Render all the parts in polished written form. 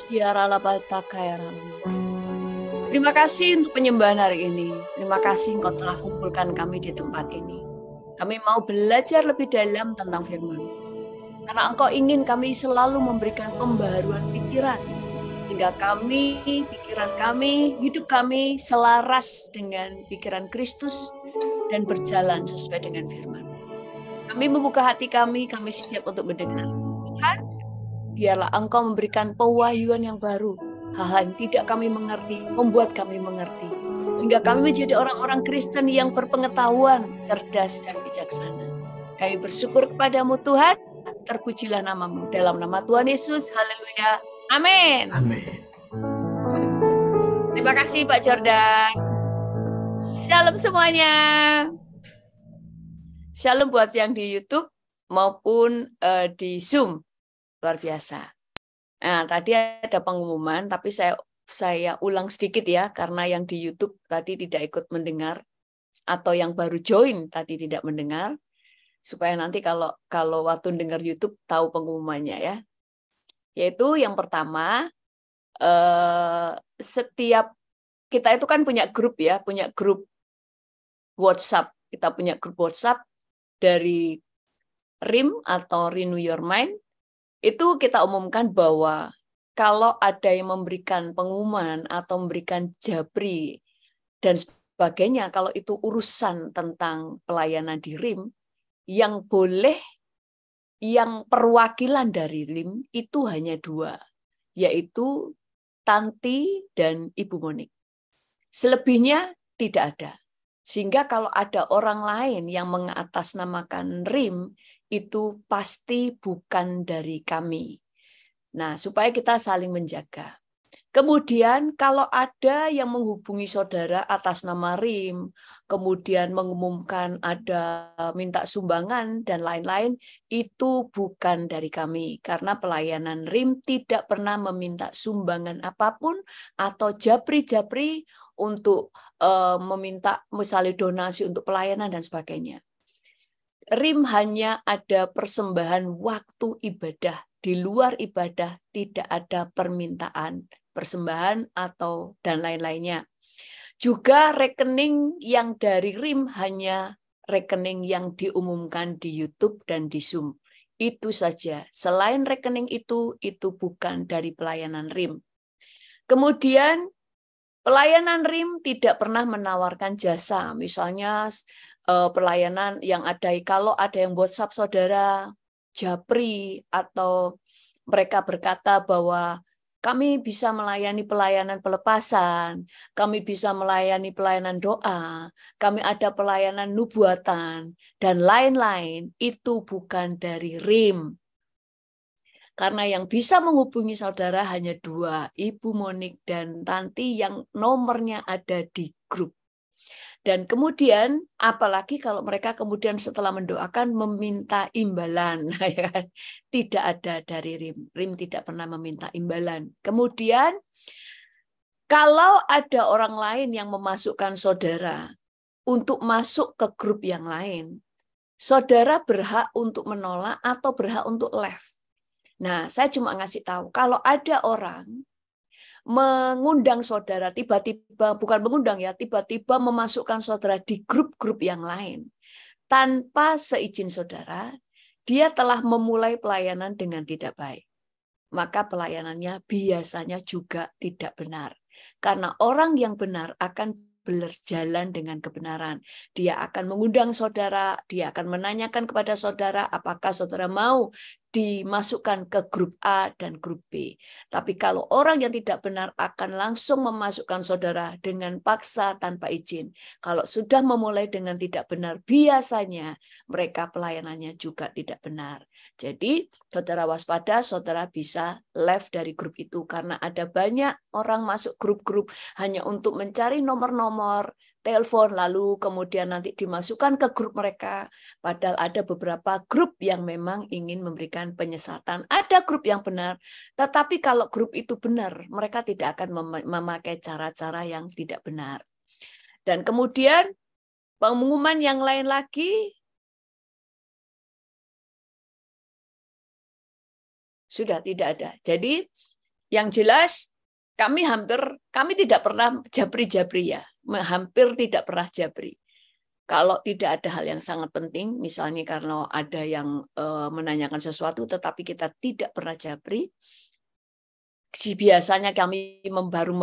Ya Ralabataka ya Ralamu. Terima kasih untuk penyembahan hari ini. Terima kasih Engkau telah kumpulkan kami di tempat ini. Kami mau belajar lebih dalam tentang firman. Karena Engkau ingin kami selalu memberikan pembaharuan pikiran. Sehingga kami, pikiran kami, hidup kami selaras dengan pikiran Kristus dan berjalan sesuai dengan firman. Kami membuka hati kami siap untuk mendengar. Tuhan, biarlah Engkau memberikan pewahyuan yang baru. Hal-hal yang tidak kami mengerti, membuat kami mengerti. Sehingga kami menjadi orang-orang Kristen yang berpengetahuan, cerdas, dan bijaksana. Kami bersyukur kepadamu Tuhan, terpujilah namamu. Dalam nama Tuhan Yesus, haleluya. Amin. Amin. Terima kasih Pak Jordan. Shalom semuanya. Shalom buat yang di YouTube maupun di Zoom. Luar biasa. Nah, tadi ada pengumuman, tapi saya ulang sedikit ya, karena yang di YouTube tadi tidak ikut mendengar, atau yang baru join tadi tidak mendengar, supaya nanti kalau waktu dengar YouTube tahu pengumumannya ya. Yaitu yang pertama, setiap kita itu kan punya grup ya, punya grup WhatsApp. Kita punya grup WhatsApp dari RIM atau Renew Your Mind. Itu kita umumkan bahwa kalau ada yang memberikan pengumuman atau memberikan jabri dan sebagainya, kalau itu urusan tentang pelayanan di RIM, yang boleh, yang perwakilan dari RIM itu hanya dua, yaitu Tanti dan Ibu Monik. Selebihnya tidak ada. Sehingga kalau ada orang lain yang mengatasnamakan RIM, itu pasti bukan dari kami. Nah, supaya kita saling menjaga. Kemudian kalau ada yang menghubungi saudara atas nama RIM, kemudian mengumumkan ada minta sumbangan dan lain-lain, itu bukan dari kami. Karena pelayanan RIM tidak pernah meminta sumbangan apapun atau japri-japri untuk meminta misalnya donasi untuk pelayanan dan sebagainya. RIM hanya ada persembahan waktu ibadah. Di luar ibadah tidak ada permintaan persembahan atau dan lain-lainnya. Juga rekening yang dari RIM hanya rekening yang diumumkan di YouTube dan di Zoom. Itu saja. Selain rekening itu bukan dari pelayanan RIM. Kemudian pelayanan RIM tidak pernah menawarkan jasa. Misalnya pelayanan yang ada, kalau ada yang WhatsApp saudara japri atau mereka berkata bahwa kami bisa melayani pelayanan pelepasan, kami bisa melayani pelayanan doa, kami ada pelayanan nubuatan, dan lain-lain, itu bukan dari RIM. Karena yang bisa menghubungi saudara hanya dua, Ibu Monik dan Tanti yang nomornya ada di grup. Dan kemudian, apalagi kalau mereka kemudian setelah mendoakan meminta imbalan, tidak ada dari RIM. RIM tidak pernah meminta imbalan. Kemudian, kalau ada orang lain yang memasukkan saudara untuk masuk ke grup yang lain, saudara berhak untuk menolak atau berhak untuk left. Nah, saya cuma ngasih tahu, kalau ada orang mengundang saudara, tiba-tiba, bukan mengundang ya, tiba-tiba memasukkan saudara di grup-grup yang lain, tanpa seizin saudara, dia telah memulai pelayanan dengan tidak baik. Maka pelayanannya biasanya juga tidak benar. Karena orang yang benar akan berjalan dengan kebenaran. Dia akan mengundang saudara, dia akan menanyakan kepada saudara apakah saudara mau dimasukkan ke grup A dan grup B. Tapi kalau orang yang tidak benar akan langsung memasukkan saudara dengan paksa tanpa izin. Kalau sudah memulai dengan tidak benar, biasanya mereka pelayanannya juga tidak benar. Jadi saudara waspada, saudara bisa left dari grup itu karena ada banyak orang masuk grup-grup hanya untuk mencari nomor-nomor telepon, lalu kemudian nanti dimasukkan ke grup mereka. Padahal ada beberapa grup yang memang ingin memberikan penyesatan. Ada grup yang benar, tetapi kalau grup itu benar, mereka tidak akan memakai cara-cara yang tidak benar. Dan kemudian pengumuman yang lain lagi, sudah tidak ada. Jadi Yang jelas kami tidak pernah jabri-jabri ya, hampir tidak pernah jabri. Kalau tidak ada hal yang sangat penting, misalnya karena ada yang menanyakan sesuatu, tetapi kita tidak pernah jabri, biasanya kami baru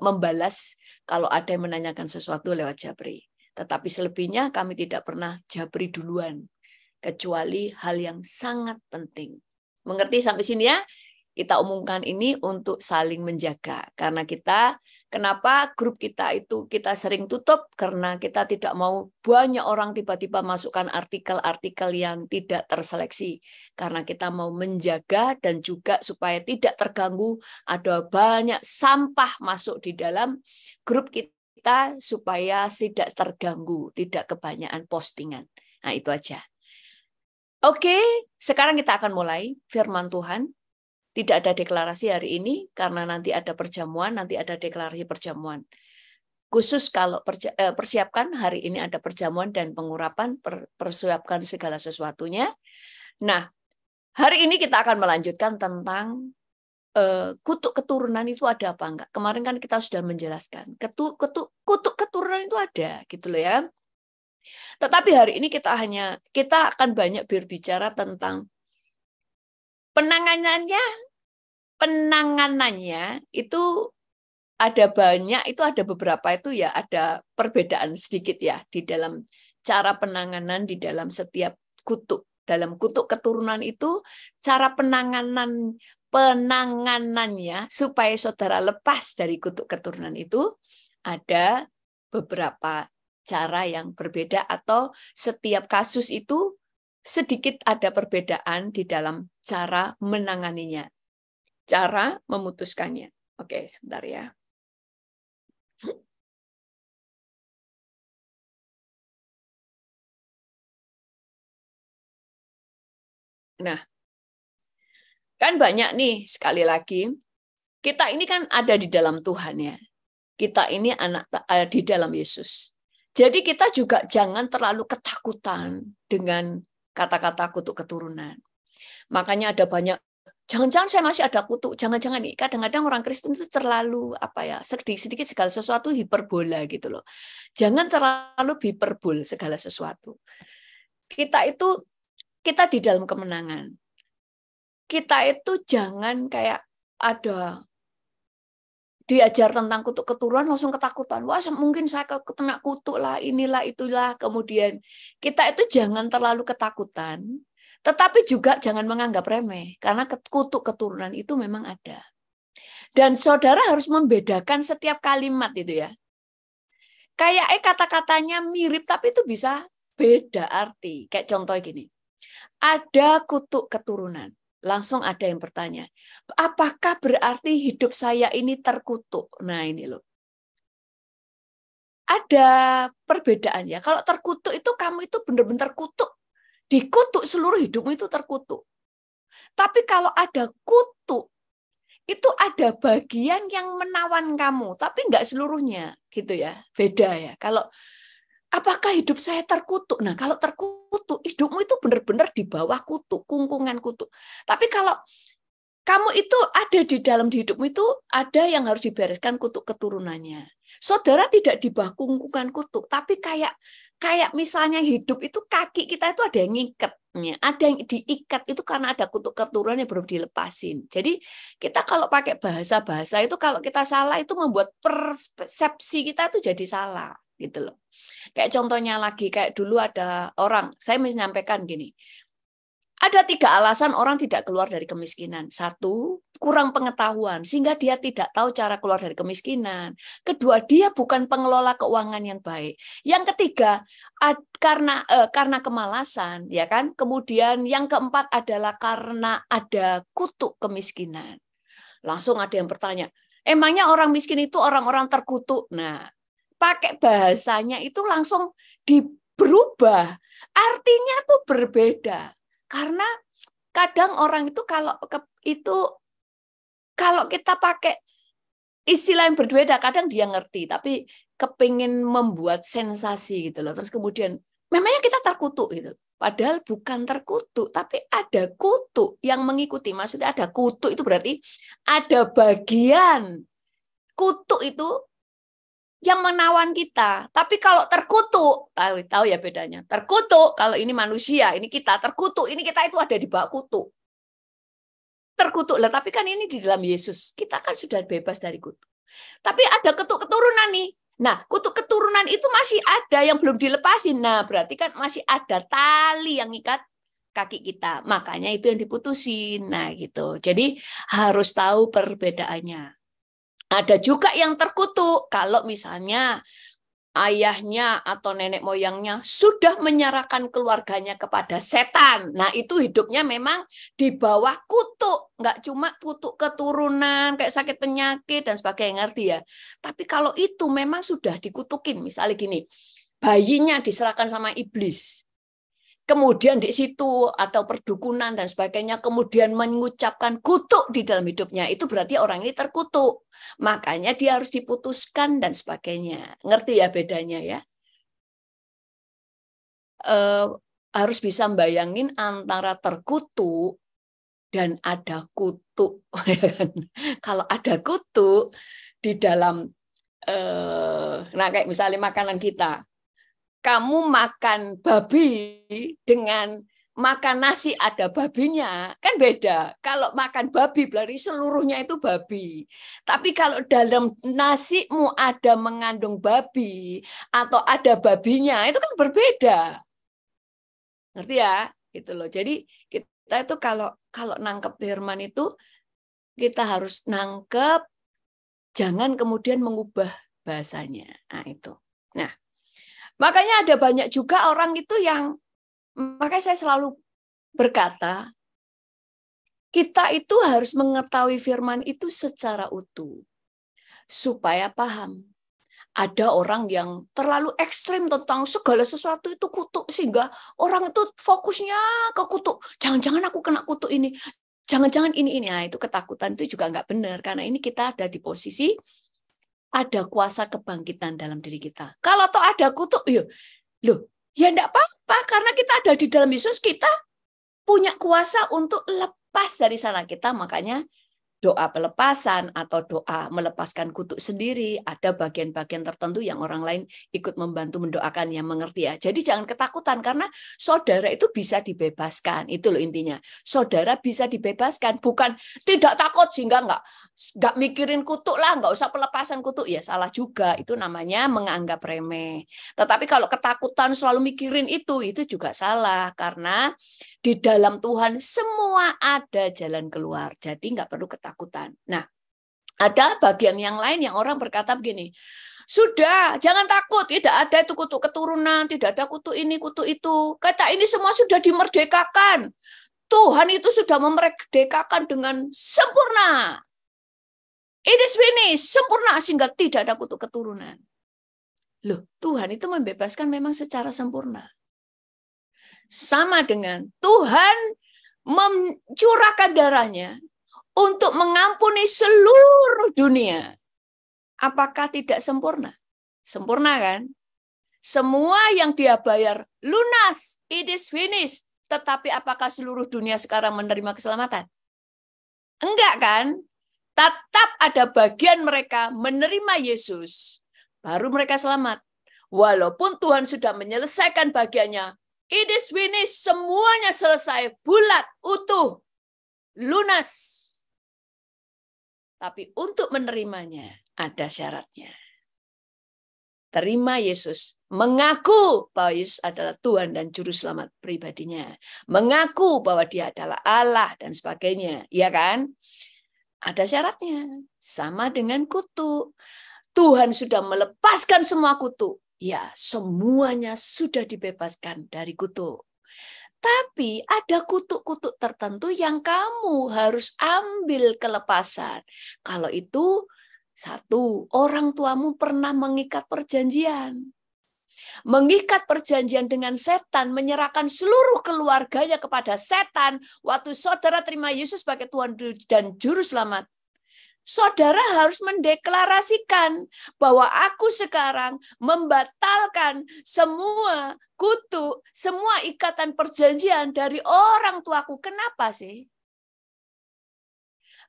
membalas kalau ada yang menanyakan sesuatu lewat jabri. Tetapi selebihnya kami tidak pernah jabri duluan, kecuali hal yang sangat penting. Mengerti sampai sini ya? Kita umumkan ini untuk saling menjaga. Karena kenapa grup kita itu kita sering tutup? Karena kita tidak mau banyak orang tiba-tiba masukkan artikel-artikel yang tidak terseleksi. Karena kita mau menjaga dan juga supaya tidak terganggu, ada banyak sampah masuk di dalam grup kita supaya tidak terganggu, tidak kebanyakan postingan. Nah, itu aja. Oke, sekarang kita akan mulai firman Tuhan. Tidak ada deklarasi hari ini karena nanti ada perjamuan, nanti ada deklarasi perjamuan. Khusus kalau persiapkan hari ini ada perjamuan dan pengurapan, persiapkan segala sesuatunya. Nah, hari ini kita akan melanjutkan tentang kutuk keturunan itu ada apa enggak. Kemarin kan kita sudah menjelaskan kutuk keturunan itu ada, gitu loh ya. Tetapi hari ini kita akan banyak berbicara tentang penanganannya itu ada banyak, itu ada beberapa itu ya ada perbedaan sedikit ya di dalam cara penanganan di dalam setiap kutuk. Dalam kutuk keturunan itu cara penanganannya supaya saudara lepas dari kutuk keturunan itu ada beberapa cara yang berbeda atau setiap kasus itu sedikit ada perbedaan di dalam cara menanganinya, cara memutuskannya. Oke, sebentar ya. Nah, kan banyak nih, sekali lagi, kita ini kan ada di dalam Tuhan ya. Kita ini di dalam Yesus. Jadi kita juga jangan terlalu ketakutan dengan kata-kata kutuk keturunan. Makanya ada banyak, jangan-jangan saya masih ada kutuk, jangan-jangan nih. Kadang-kadang orang Kristen itu terlalu sedikit segala sesuatu hiperbola gitu loh. Jangan terlalu hiperbol segala sesuatu. Kita di dalam kemenangan. Kita itu jangan kayak ada diajar tentang kutuk keturunan langsung ketakutan. Wah, mungkin saya kena kutuk lah, inilah, itulah. Kemudian kita itu jangan terlalu ketakutan, tetapi juga jangan menganggap remeh. Karena kutuk keturunan itu memang ada. Dan saudara harus membedakan setiap kalimat itu ya. Kayak kata-katanya mirip, tapi itu bisa beda arti. Kayak contoh gini. Ada kutuk keturunan. Langsung ada yang bertanya, apakah berarti hidup saya ini terkutuk? Nah ini loh. Ada perbedaan ya. Kalau terkutuk itu kamu itu benar-benar kutuk. Dikutuk seluruh hidupmu itu terkutuk. Tapi kalau ada kutuk, itu ada bagian yang menawan kamu. Tapi nggak seluruhnya. Gitu ya. Beda ya. Kalau apakah hidup saya terkutuk? Nah, kalau terkutuk, hidupmu itu benar-benar di bawah kutuk, kungkungan kutuk. Tapi kalau kamu itu ada di dalam hidupmu itu ada yang harus dibereskan kutuk keturunannya. Saudara tidak di bawah kungkungan kutuk, tapi kayak misalnya hidup itu kaki kita itu ada yang ngikatnya, ada yang diikat itu karena ada kutuk keturunan yang belum dilepasin. Jadi kita kalau pakai bahasa-bahasa itu kalau kita salah itu membuat persepsi kita itu jadi salah. Gitu loh. Kayak contohnya lagi, kayak dulu ada orang, saya menyampaikan gini, ada 3 alasan orang tidak keluar dari kemiskinan. 1, kurang pengetahuan, sehingga dia tidak tahu cara keluar dari kemiskinan. Kedua, dia bukan pengelola keuangan yang baik. Yang ketiga, karena kemalasan, ya kan? Kemudian yang keempat adalah karena ada kutuk kemiskinan. Langsung ada yang bertanya, emangnya orang miskin itu orang-orang terkutuk? Nah, pakai bahasanya itu langsung berubah. Artinya tuh berbeda. Karena kadang orang itu kalau kita pakai istilah yang berbeda, kadang dia ngerti, tapi kepingin membuat sensasi gitu loh. Terus kemudian, memangnya kita terkutuk gitu. Padahal bukan terkutuk, tapi ada kutuk yang mengikuti. Maksudnya ada kutuk itu berarti ada bagian kutuk itu yang menawan kita. Tapi kalau terkutuk, tahu ya bedanya. Terkutuk, kalau ini manusia, ini kita. Terkutuk, ini kita itu ada di bawah kutuk. Terkutuk lah, tapi kan ini di dalam Yesus. Kita kan sudah bebas dari kutuk. Tapi ada kutuk keturunan nih. Nah, kutuk keturunan itu masih ada yang belum dilepasin. Nah, berarti kan masih ada tali yang ikat kaki kita. Makanya itu yang diputusin. Nah, gitu. Jadi harus tahu perbedaannya. Ada juga yang terkutuk. Kalau misalnya ayahnya atau nenek moyangnya sudah menyerahkan keluarganya kepada setan. Nah, itu hidupnya memang di bawah kutuk. Nggak cuma kutuk keturunan, kayak sakit penyakit, dan sebagainya, ngerti ya. Tapi kalau itu memang sudah dikutukin, misalnya gini, bayinya diserahkan sama iblis. Kemudian di situ atau perdukunan dan sebagainya, kemudian mengucapkan kutuk di dalam hidupnya, itu berarti orang ini terkutuk. Makanya dia harus diputuskan dan sebagainya. Ngerti ya bedanya ya? Harus bisa membayangin antara terkutuk dan ada kutuk. Kalau ada kutuk di dalam, nah kayak misalnya makanan kita, kamu makan babi dengan makan nasi ada babinya, kan beda. Kalau makan babi berarti seluruhnya itu babi. Tapi kalau dalam nasimu ada mengandung babi atau ada babinya, itu kan berbeda. Ngerti ya? Gitu loh. Jadi kita itu kalau nangkep firman itu, kita harus nangkep, jangan kemudian mengubah bahasanya. Nah, itu. Nah, makanya ada banyak juga orang itu yang, makanya saya selalu berkata, kita itu harus mengetahui firman itu secara utuh, supaya paham. Ada orang yang terlalu ekstrim tentang segala sesuatu itu kutuk, sehingga orang itu fokusnya ke kutuk. Jangan-jangan aku kena kutuk ini, jangan-jangan ini. Nah, itu ketakutan itu juga nggak benar, karena ini kita ada di posisi ada kuasa kebangkitan dalam diri kita. Kalau toh ada kutuk, ya enggak apa-apa, karena kita ada di dalam Yesus, kita punya kuasa untuk lepas dari sana kita. Makanya doa pelepasan atau doa melepaskan kutuk sendiri, ada bagian-bagian tertentu yang orang lain ikut membantu mendoakan, yang mengerti ya. Jadi jangan ketakutan, karena saudara itu bisa dibebaskan. Itu loh intinya. Saudara bisa dibebaskan, bukan tidak takut sehingga nggak mikirin kutuk lah, nggak usah pelepasan kutuk. Ya salah juga, itu namanya menganggap remeh. Tetapi kalau ketakutan selalu mikirin itu juga salah, karena di dalam Tuhan semua ada jalan keluar. Jadi nggak perlu ketakutan. Nah, ada bagian yang lain yang orang berkata begini, sudah, jangan takut, tidak ada itu kutuk keturunan, tidak ada kutuk ini, kutuk itu. Kata ini semua sudah dimerdekakan. Tuhan itu sudah memerdekakan dengan sempurna. It is finished, sempurna, sehingga tidak ada kutuk keturunan. Loh, Tuhan itu membebaskan memang secara sempurna. Sama dengan Tuhan mencurahkan darahnya untuk mengampuni seluruh dunia. Apakah tidak sempurna? Sempurna kan? Semua yang dia bayar lunas, it is finished. Tetapi apakah seluruh dunia sekarang menerima keselamatan? Enggak kan? Tetap ada bagian mereka menerima Yesus, baru mereka selamat. Walaupun Tuhan sudah menyelesaikan bagiannya, it is finished, semuanya selesai, bulat, utuh, lunas. Tapi untuk menerimanya ada syaratnya. Terima Yesus, mengaku bahwa Yesus adalah Tuhan dan Juru Selamat pribadinya, mengaku bahwa Dia adalah Allah dan sebagainya, ya kan? Ada syaratnya, sama dengan kutuk. Tuhan sudah melepaskan semua kutuk. Ya, semuanya sudah dibebaskan dari kutuk. Tapi ada kutuk-kutuk tertentu yang kamu harus ambil kelepasan. Kalau itu, satu, orang tuamu pernah mengikat perjanjian. Mengikat perjanjian dengan setan, menyerahkan seluruh keluarganya kepada setan. Waktu saudara terima Yesus sebagai Tuhan dan Juru Selamat, saudara harus mendeklarasikan bahwa aku sekarang membatalkan semua kutuk, semua ikatan perjanjian dari orang tuaku. Kenapa sih?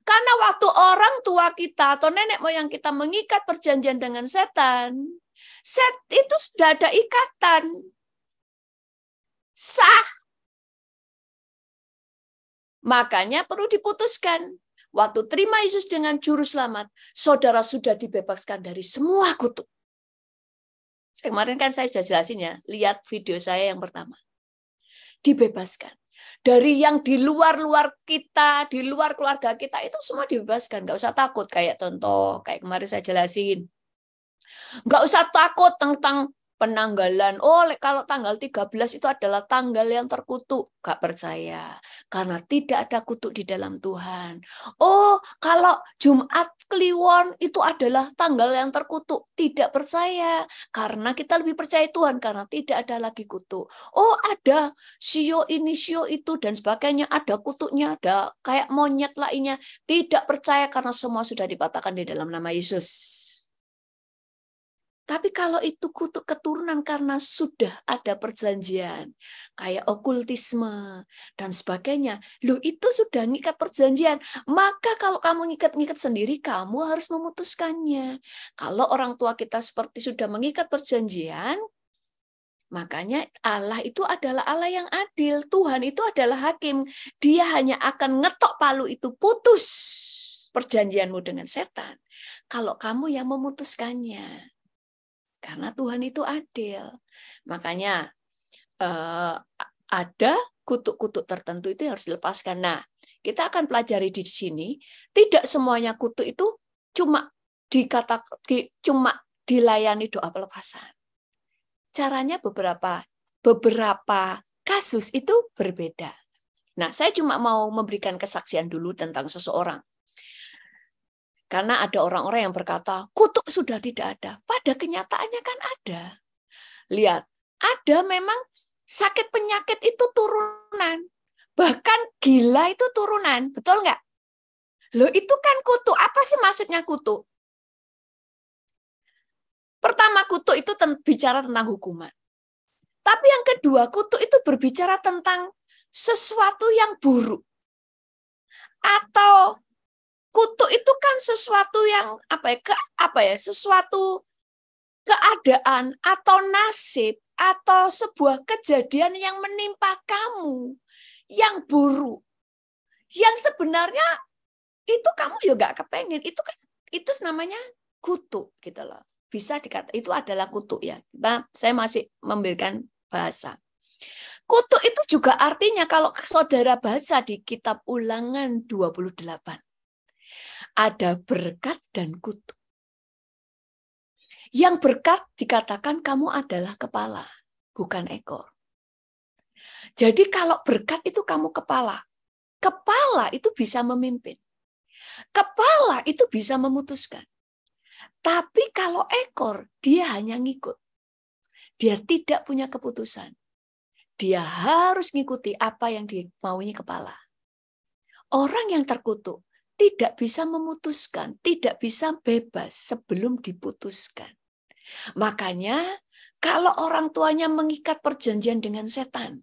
Karena waktu orang tua kita atau nenek moyang kita mengikat perjanjian dengan setan, itu sudah ada ikatan. Sah. Makanya perlu diputuskan. Waktu terima Yesus dengan juru selamat, saudara sudah dibebaskan dari semua kutuk. Kemarin kan saya sudah jelasin ya, lihat video saya yang pertama. Dibebaskan. Dari yang di luar-luar kita, di luar keluarga kita, itu semua dibebaskan. Nggak usah takut, kayak contoh, kayak kemarin saya jelasin. Nggak usah takut tentang penanggalan. Oh, kalau tanggal 13 itu adalah tanggal yang terkutuk. Nggak percaya. Karena tidak ada kutuk di dalam Tuhan. Oh, kalau Jumat Kliwon itu adalah tanggal yang terkutuk. Tidak percaya. Karena kita lebih percaya Tuhan. Karena tidak ada lagi kutuk. Oh, ada sio ini, sio itu, dan sebagainya. Ada kutuknya, ada kayak monyet lainnya. Tidak percaya karena semua sudah dipatahkan di dalam nama Yesus. Tapi kalau itu kutuk keturunan karena sudah ada perjanjian, kayak okultisme dan sebagainya, itu sudah ngikat perjanjian. Maka kalau kamu ngikat-ngikat sendiri, kamu harus memutuskannya. Kalau orang tua kita seperti sudah mengikat perjanjian, makanya Allah itu adalah Allah yang adil. Tuhan itu adalah hakim. Dia hanya akan ngetok palu itu, putus perjanjianmu dengan setan. Kalau kamu yang memutuskannya. Karena Tuhan itu adil. Makanya ada kutuk-kutuk tertentu itu harus dilepaskan. Nah, kita akan pelajari di sini, tidak semuanya kutuk itu cuma dilayani doa pelepasan. Caranya beberapa kasus itu berbeda. Nah, saya cuma mau memberikan kesaksian dulu tentang seseorang. Karena ada orang-orang yang berkata, kutuk sudah tidak ada. Pada kenyataannya kan ada. Lihat, ada memang sakit penyakit itu turunan. Bahkan gila itu turunan. Betul nggak? Loh, itu kan kutuk. Apa sih maksudnya kutuk? Pertama, kutuk itu bicara tentang hukuman. Tapi yang kedua, kutuk itu berbicara tentang sesuatu yang buruk. Atau kutuk itu kan sesuatu yang sesuatu keadaan atau nasib atau sebuah kejadian yang menimpa kamu yang buruk, yang sebenarnya itu kamu juga nggak kepengen. Itu namanya kutuk gitu loh. Bisa dikatakan itu adalah kutuk ya. Saya masih memberikan bahasa. Kutuk itu juga artinya kalau saudara baca di kitab Ulangan 28. Ada berkat dan kutuk. Yang berkat dikatakan kamu adalah kepala, bukan ekor. Jadi kalau berkat itu kamu kepala. Kepala itu bisa memimpin. Kepala itu bisa memutuskan. Tapi kalau ekor, dia hanya ngikut. Dia tidak punya keputusan. Dia harus ngikuti apa yang dimaunya kepala. Orang yang terkutuk tidak bisa memutuskan, tidak bisa bebas sebelum diputuskan. Makanya kalau orang tuanya mengikat perjanjian dengan setan,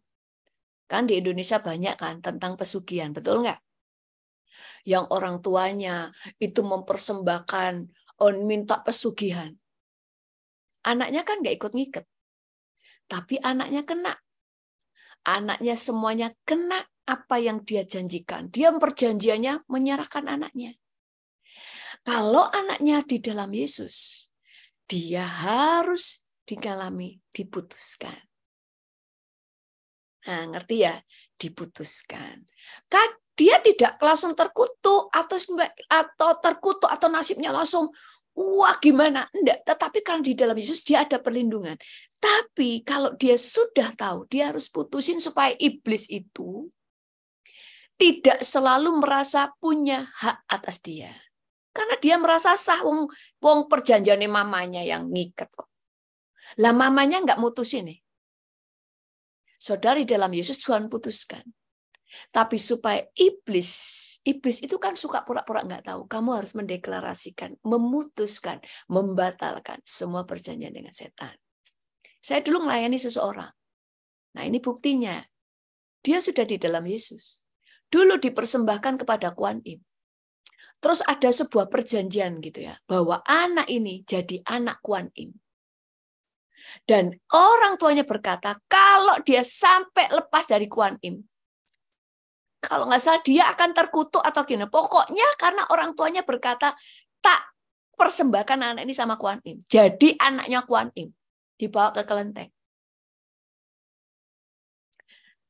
kan di Indonesia banyak kan tentang pesugihan, betul nggak? Yang orang tuanya itu mempersembahkan, minta pesugihan. Anaknya kan nggak ikut ngikat, tapi anaknya kena. Anaknya semuanya kena apa yang dia janjikan. Dia perjanjiannya menyerahkan anaknya. Kalau anaknya di dalam Yesus, dia harus diputuskan. Nah, ngerti ya? Diputuskan. Dia tidak langsung terkutuk atau terkutuk atau nasibnya langsung wah gimana? Enggak, tetapi kan di dalam Yesus dia ada perlindungan. Tapi kalau dia sudah tahu, dia harus putusin supaya iblis itu tidak selalu merasa punya hak atas dia. Karena dia merasa sah, wong perjanjiannya mamanya yang ngikat kok. Lah mamanya nggak mutusin nih. Saudari dalam Yesus Tuhan putuskan. Tapi supaya iblis itu kan suka pura-pura nggak tahu. Kamu harus mendeklarasikan, memutuskan, membatalkan semua perjanjian dengan setan. Saya dulu melayani seseorang. Nah, ini buktinya. Dia sudah di dalam Yesus. Dulu dipersembahkan kepada Kuan Im. Terus ada sebuah perjanjian gitu ya, bahwa anak ini jadi anak Kuan Im. Dan orang tuanya berkata, kalau dia sampai lepas dari Kuan Im, kalau nggak salah dia akan terkutuk atau gini. Pokoknya karena orang tuanya berkata, tak persembahkan anak ini sama Kuan Im. Jadi anaknya Kuan Im. Dibawa ke kelenteng.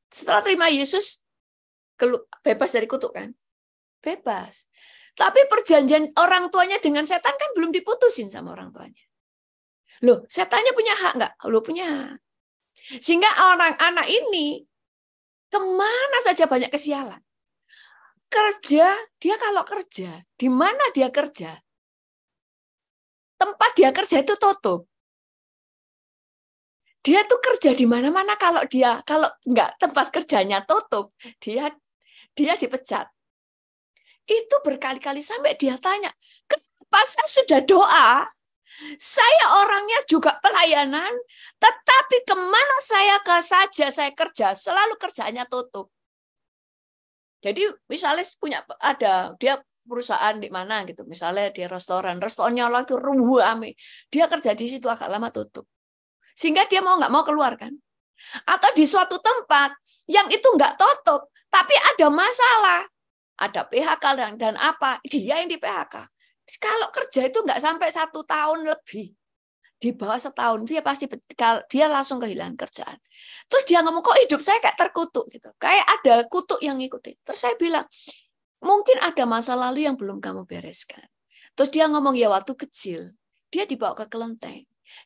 Setelah terima Yesus, bebas dari kutuk kan? Bebas. Tapi perjanjian orang tuanya dengan setan kan belum diputusin sama orang tuanya. Loh, setannya punya hak nggak? Loh, punya. Sehingga orang-anak ini kemana saja banyak kesialan. Kerja, dia kalau kerja, di mana dia kerja? Tempat dia kerja itu tutup. Dia tuh kerja di mana-mana kalau nggak tempat kerjanya tutup, dia dipecat. Itu berkali-kali sampai dia tanya, kenapa saya sudah doa, saya orangnya juga pelayanan, tetapi kemana saya saja saya kerja, selalu kerjanya tutup. Jadi misalnya dia perusahaan di mana gitu, misalnya di restorannya lagi rame, dia kerja di situ agak lama tutup. Sehingga dia mau nggak mau keluar kan. Atau di suatu tempat yang itu nggak tutup, tapi ada masalah. Ada PHK dan apa, dia yang di PHK. Kalau kerja itu nggak sampai 1 tahun lebih. Di bawah setahun, dia langsung kehilangan kerjaan. Terus dia ngomong, kok hidup saya kayak terkutuk gitu. Kayak ada kutuk yang ngikutin. Terus saya bilang, mungkin ada masa lalu yang belum kamu bereskan. Terus dia ngomong, ya waktu kecil, dia dibawa ke kelenteng.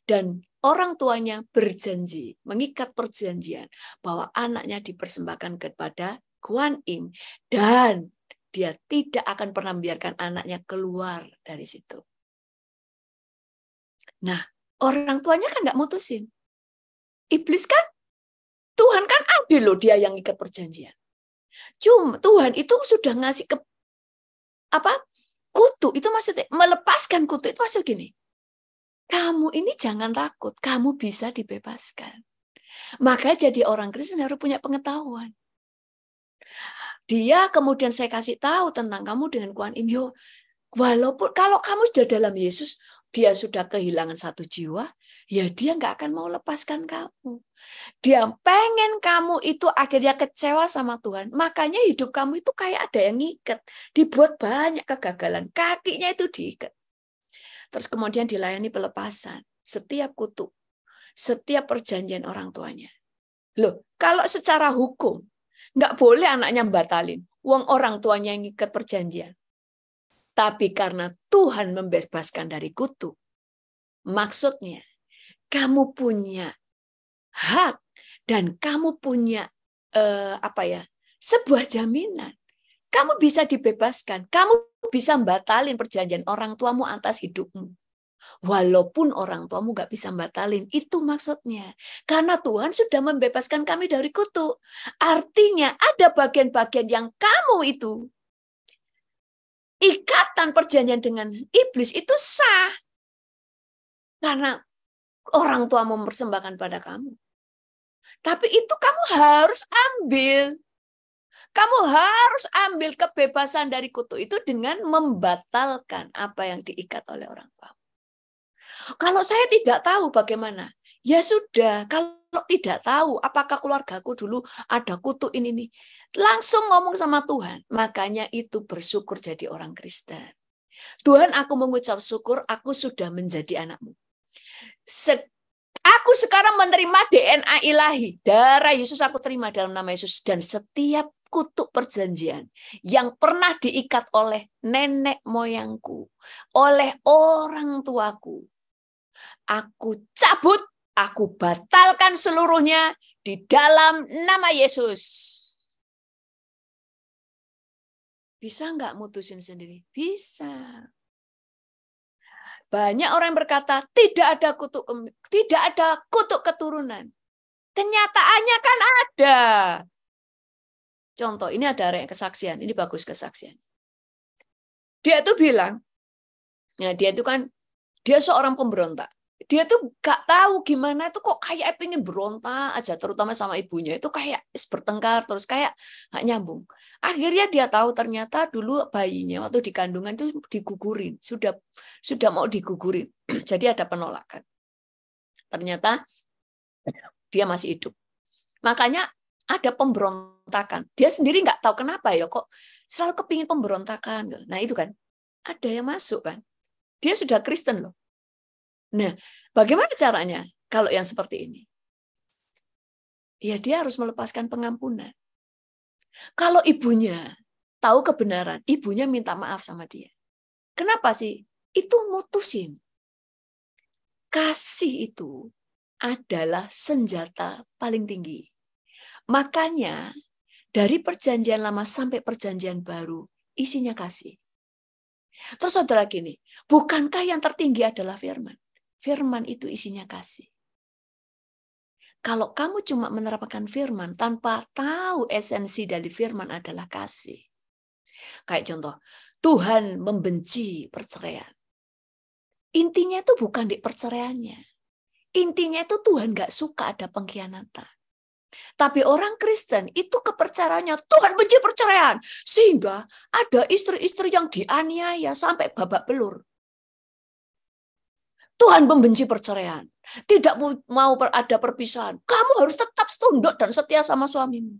Dan orang tuanya berjanji, mengikat perjanjian bahwa anaknya dipersembahkan kepada Kuan Im dan dia tidak akan pernah membiarkan anaknya keluar dari situ. Nah, orang tuanya kan nggak mutusin. Iblis kan, Tuhan kan adil loh, dia yang ikat perjanjian. Cuma Tuhan itu sudah ngasih kutu, itu maksudnya melepaskan kutu itu maksud gini. Kamu ini jangan takut, kamu bisa dibebaskan. Maka jadi orang Kristen harus punya pengetahuan. Dia kemudian saya kasih tahu tentang kamu dengan Kuan Im. Walaupun kalau kamu sudah dalam Yesus, dia sudah kehilangan 1 jiwa, ya dia nggak akan mau lepaskan kamu. Dia pengen kamu itu akhirnya kecewa sama Tuhan. Makanya hidup kamu itu kayak ada yang ngikat. Dibuat banyak kegagalan. Kakinya itu diikat. Terus kemudian dilayani pelepasan. Setiap kutuk. Setiap perjanjian orang tuanya. Loh, kalau secara hukum, nggak boleh anaknya batalin. Wong orang tuanya yang ngikat perjanjian. Tapi karena Tuhan membebaskan dari kutuk, maksudnya kamu punya hak dan kamu punya sebuah jaminan. Kamu bisa dibebaskan, kamu bisa membatalin perjanjian orang tuamu atas hidupmu. Walaupun orang tuamu nggak bisa membatalin, itu maksudnya. Karena Tuhan sudah membebaskan kami dari kutuk. Artinya ada bagian-bagian yang kamu itu, ikatan perjanjian dengan iblis itu sah. Karena orang tuamu mempersembahkan pada kamu. Tapi itu kamu harus ambil. Kamu harus ambil kebebasan dari kutuk itu dengan membatalkan apa yang diikat oleh orang tua. Kalau saya tidak tahu bagaimana, ya sudah. Kalau tidak tahu apakah keluargaku dulu ada kutuk ini nih, langsung ngomong sama Tuhan. Makanya itu bersyukur jadi orang Kristen. Tuhan, aku mengucap syukur, aku sudah menjadi anakmu. Aku sekarang menerima DNA ilahi. Darah Yesus aku terima dalam nama Yesus. Dan setiap kutuk perjanjian yang pernah diikat oleh nenek moyangku, oleh orang tuaku, aku cabut, aku batalkan seluruhnya di dalam nama Yesus. Bisa nggak mutusin sendiri? Bisa. Banyak orang yang berkata tidak ada kutuk keturunan. Kenyataannya kan ada. Contoh, ini ada yang kesaksian, ini bagus kesaksian. Dia tuh bilang, ya dia itu kan, dia seorang pemberontak. Dia tuh gak tahu gimana itu kok kayak pengen berontak aja, terutama sama ibunya. Itu kayak bertengkar, terus kayak gak nyambung. Akhirnya dia tahu ternyata dulu bayinya waktu di kandungan itu digugurin. Sudah mau digugurin. Jadi ada penolakan. Ternyata dia masih hidup. Makanya ada pemberontakan. Dia sendiri nggak tahu kenapa ya kok selalu kepingin pemberontakan. Nah itu kan ada yang masuk kan. Dia sudah Kristen loh. Nah bagaimana caranya kalau yang seperti ini? Ya dia harus melepaskan pengampunan. Kalau ibunya tahu kebenaran, ibunya minta maaf sama dia. Kenapa sih? Itu mutusin. Kasih itu adalah senjata paling tinggi. Makanya dari perjanjian lama sampai perjanjian baru, isinya kasih. Terus ada lagi nih, bukankah yang tertinggi adalah firman? Firman itu isinya kasih. Kalau kamu cuma menerapkan firman tanpa tahu esensi dari firman adalah kasih. Kayak contoh, Tuhan membenci perceraian. Intinya itu bukan di perceraiannya. Intinya itu Tuhan nggak suka ada pengkhianatan. Tapi orang Kristen itu kepercayaannya Tuhan benci perceraian. Sehingga ada istri-istri yang dianiaya sampai babak belur. Tuhan membenci perceraian. Tidak mau ada perpisahan. Kamu harus tetap tunduk dan setia sama suamimu.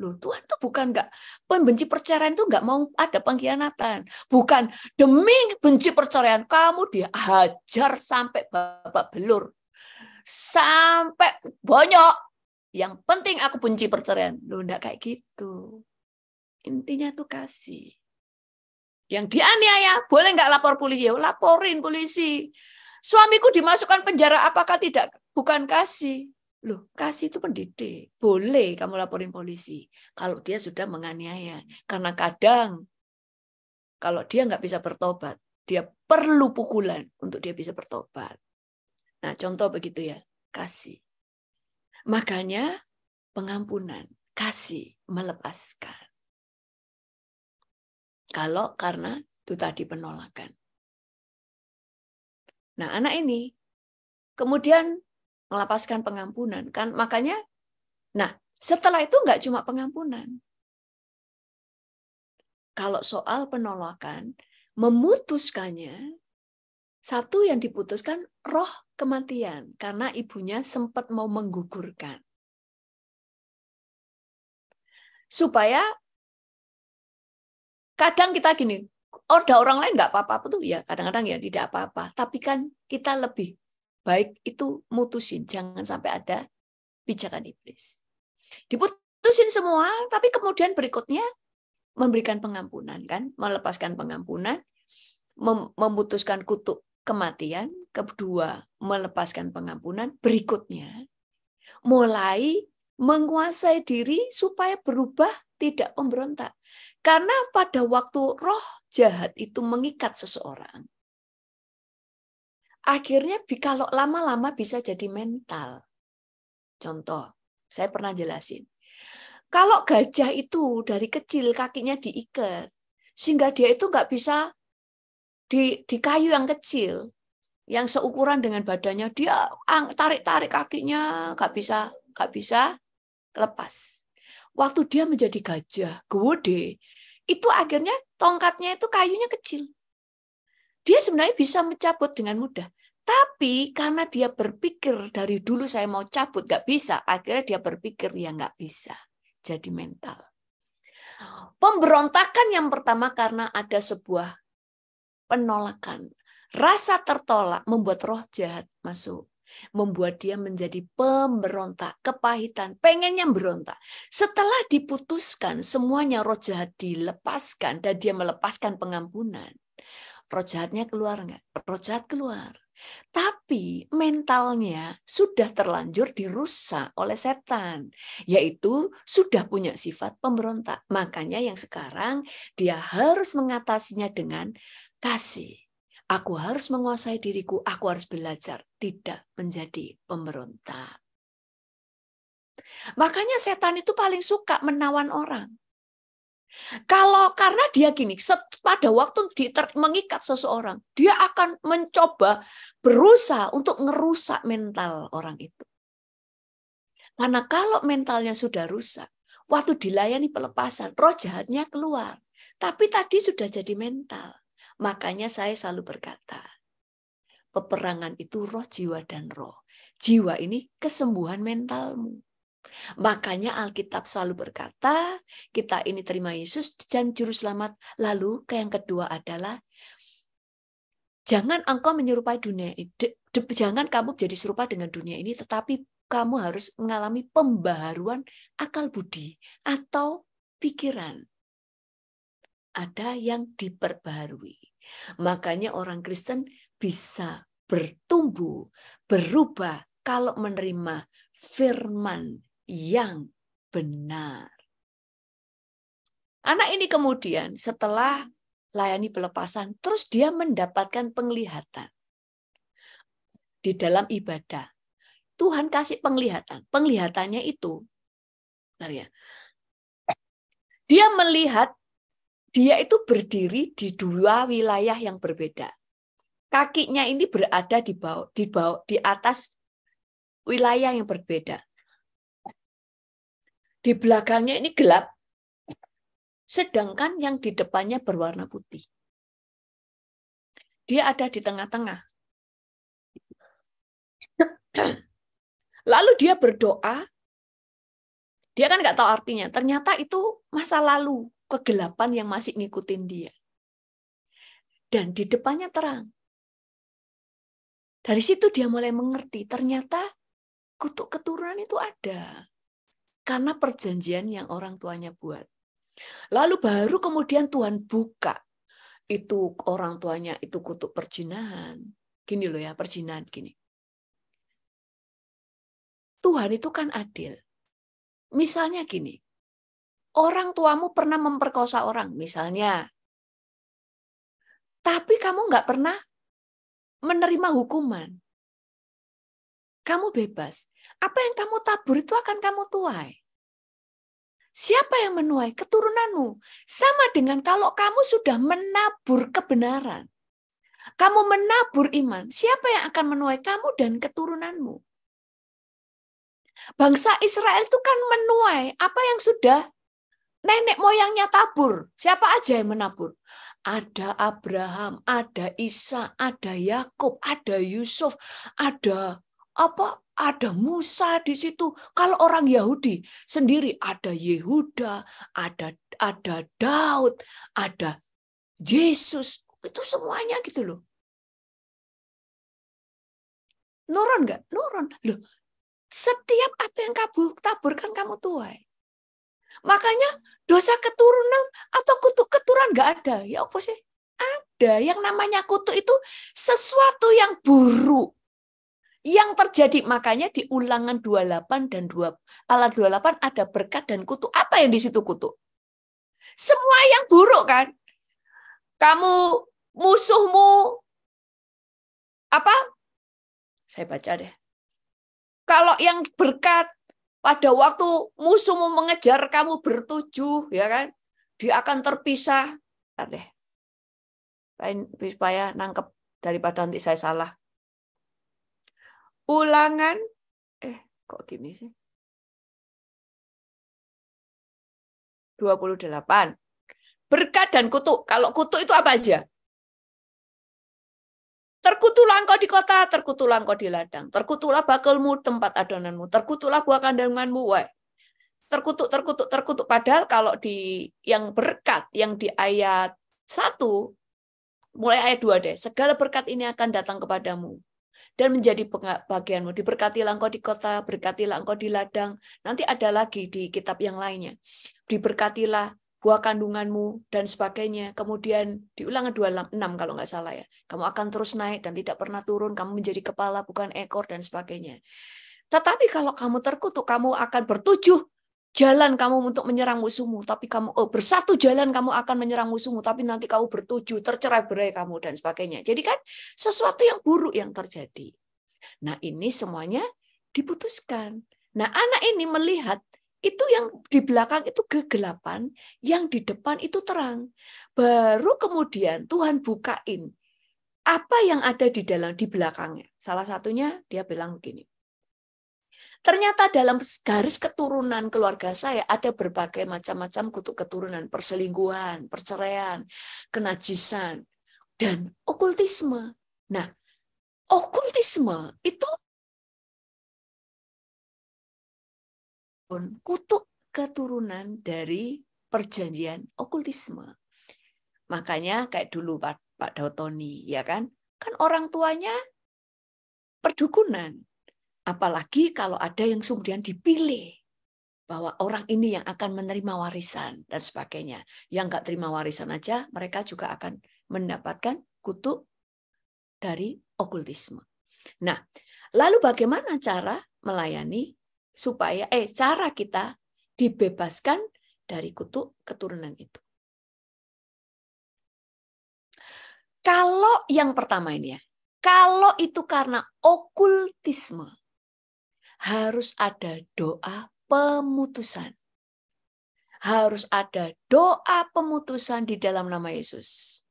Loh, Tuhan tuh bukan nggak membenci perceraian, itu nggak mau ada pengkhianatan. Bukan demi benci perceraian kamu dihajar sampai babak belur. Sampai banyak. Yang penting aku benci perceraian. Loh, enggak kayak gitu. Intinya tuh kasih. Yang dianiaya, boleh nggak lapor polisi? Ya, laporin polisi. Suamiku dimasukkan penjara, apakah tidak? Bukan kasih. Loh, kasih itu pendidik. Boleh kamu laporin polisi. Kalau dia sudah menganiaya. Karena kadang, kalau dia nggak bisa bertobat, dia perlu pukulan untuk dia bisa bertobat. Nah, contoh begitu ya. Kasih. Makanya pengampunan, kasih, melepaskan. Kalau karena itu tadi penolakan. Nah, anak ini kemudian melepaskan pengampunan. Kan makanya, nah setelah itu nggak cuma pengampunan. Kalau soal penolakan, memutuskannya, satu yang diputuskan roh kematian. Karena ibunya sempat mau menggugurkan. Supaya kadang kita gini, ada orang lain nggak apa-apa tuh ya, kadang-kadang ya tidak apa-apa. Tapi kan kita lebih baik itu mutusin, jangan sampai ada pijakan iblis. Diputusin semua, tapi kemudian berikutnya memberikan pengampunan kan, melepaskan pengampunan, memutuskan kutuk kematian, kedua melepaskan pengampunan, berikutnya mulai menguasai diri supaya berubah, tidak pemberontak. Karena pada waktu roh jahat itu mengikat seseorang, akhirnya kalau lama-lama bisa jadi mental. Contoh, saya pernah jelasin. Kalau gajah itu dari kecil kakinya diikat, sehingga dia itu nggak bisa di kayu yang kecil, yang seukuran dengan badannya, dia tarik-tarik kakinya, nggak bisa lepas. Waktu dia menjadi gajah gede, itu akhirnya tongkatnya itu kayunya kecil. Dia sebenarnya bisa mencabut dengan mudah. Tapi karena dia berpikir dari dulu saya mau cabut, nggak bisa. Akhirnya dia berpikir ya nggak bisa. Jadi mental. Pemberontakan yang pertama karena ada sebuah penolakan. Rasa tertolak membuat roh jahat masuk. Membuat dia menjadi pemberontak, kepahitan, pengennya berontak. Setelah diputuskan, semuanya roh jahat dilepaskan dan dia melepaskan pengampunan. Roh jahatnya keluar nggak? Roh jahat keluar. Tapi mentalnya sudah terlanjur dirusak oleh setan, yaitu sudah punya sifat pemberontak. Makanya yang sekarang dia harus mengatasinya dengan kasih. Aku harus menguasai diriku, aku harus belajar tidak menjadi pemberontak. Makanya setan itu paling suka menawan orang. Karena dia gini, pada waktu mengikat seseorang, dia akan mencoba berusaha untuk ngerusak mental orang itu. Karena kalau mentalnya sudah rusak, waktu dilayani pelepasan, roh jahatnya keluar. Tapi tadi sudah jadi mental. Makanya saya selalu berkata, peperangan itu roh, jiwa, dan roh. Jiwa ini kesembuhan mentalmu. Makanya Alkitab selalu berkata, kita ini terima Yesus dan Juru Selamat. Lalu yang kedua adalah, jangan engkau menyerupai dunia ini. Jangan kamu jadi serupa dengan dunia ini, tetapi kamu harus mengalami pembaharuan akal budi atau pikiran. Ada yang diperbaharui. Makanya orang Kristen bisa bertumbuh, berubah kalau menerima firman yang benar. Anak ini kemudian setelah layani pelepasan, terus dia mendapatkan penglihatan. Di dalam ibadah, Tuhan kasih penglihatan. Penglihatannya itu, dia melihat dia itu berdiri di dua wilayah yang berbeda. Kakinya ini berada di atas wilayah yang berbeda. Di belakangnya ini gelap, sedangkan yang di depannya berwarna putih. Dia ada di tengah-tengah. Lalu dia berdoa, dia kan nggak tahu artinya. Ternyata itu masa lalu, kegelapan yang masih ngikutin dia. Dan di depannya terang. Dari situ dia mulai mengerti, ternyata kutuk keturunan itu ada. Karena perjanjian yang orang tuanya buat. Lalu baru kemudian Tuhan buka. Itu orang tuanya itu kutuk perzinahan. Gini loh ya, perzinahan gini. Tuhan itu kan adil. Misalnya gini, orang tuamu pernah memperkosa orang, misalnya. Tapi kamu nggak pernah menerima hukuman. Kamu bebas. Apa yang kamu tabur itu akan kamu tuai. Siapa yang menuai? Keturunanmu. Sama dengan kalau kamu sudah menabur kebenaran. Kamu menabur iman. Siapa yang akan menuai? Kamu dan keturunanmu. Bangsa Israel itu kan menuai apa yang sudah nenek moyangnya tabur. Siapa aja yang menabur? Ada Abraham, ada Isa, ada Yakub, ada Yusuf, ada Musa di situ. Kalau orang Yahudi sendiri ada Yehuda, ada Daud, ada Yesus. Itu semuanya gitu loh. Nurun nggak? Nurun. Loh, setiap apa yang kamu taburkan kamu tuai. Makanya dosa keturunan atau kutuk keturunan nggak ada. Ya apa sih? Ada. Yang namanya kutuk itu sesuatu yang buruk. Yang terjadi. Makanya di Ulangan 28 dan 28 ada berkat dan kutuk. Apa yang di situ kutuk? Semua yang buruk kan? Kamu, musuhmu, apa? Saya baca deh. Kalau yang berkat, pada waktu musuhmu mengejar kamu bertujuh, ya kan? Dia akan terpisah. Bentar deh. Supaya nangkep daripada nanti saya salah. Ulangan, kok gini sih? 28. Berkat dan kutuk. Kalau kutuk itu apa aja? Terkutuklah engkau di kota, terkutuklah engkau di ladang. Terkutuklah bakalmu, tempat adonanmu. Terkutuklah buah kandunganmu. Terkutuk. Padahal kalau di yang berkat, yang di ayat 1, mulai ayat 2 deh. Segala berkat ini akan datang kepadamu dan menjadi bagianmu. Diberkatilah engkau di kota, berkatilah engkau di ladang. Nanti ada lagi di kitab yang lainnya. Diberkatilah buah kandunganmu dan sebagainya. Kemudian di Ulangan 26 kalau nggak salah ya. Kamu akan terus naik dan tidak pernah turun. Kamu menjadi kepala bukan ekor dan sebagainya. Tetapi kalau kamu terkutuk, kamu akan bertujuh jalan kamu untuk menyerang musuhmu. Tapi kamu bersatu jalan kamu akan menyerang musuhmu. Tapi nanti kamu bertujuh, tercerai-berai kamu dan sebagainya. Jadi kan sesuatu yang buruk yang terjadi. Nah ini semuanya diputuskan. Nah, anak ini melihat itu yang di belakang itu kegelapan, yang di depan itu terang. Baru kemudian Tuhan bukain apa yang ada di belakangnya. Salah satunya dia bilang begini. Ternyata dalam garis keturunan keluarga saya ada berbagai macam-macam kutuk keturunan, perselingkuhan, perceraian, kenajisan, dan okultisme. Nah, okultisme itu kutuk keturunan dari perjanjian okultisme. Makanya kayak dulu Pak Dautoni, ya kan? Kan orang tuanya perdukunan. Apalagi kalau ada yang kemudian dipilih bahwa orang ini yang akan menerima warisan dan sebagainya. Yang nggak terima warisan aja, mereka juga akan mendapatkan kutuk dari okultisme. Nah, lalu bagaimana cara melayani supaya cara kita dibebaskan dari kutuk keturunan itu? Kalau yang pertama ini ya, kalau itu karena okultisme, harus ada doa pemutusan. Harus ada doa pemutusan di dalam nama Yesus.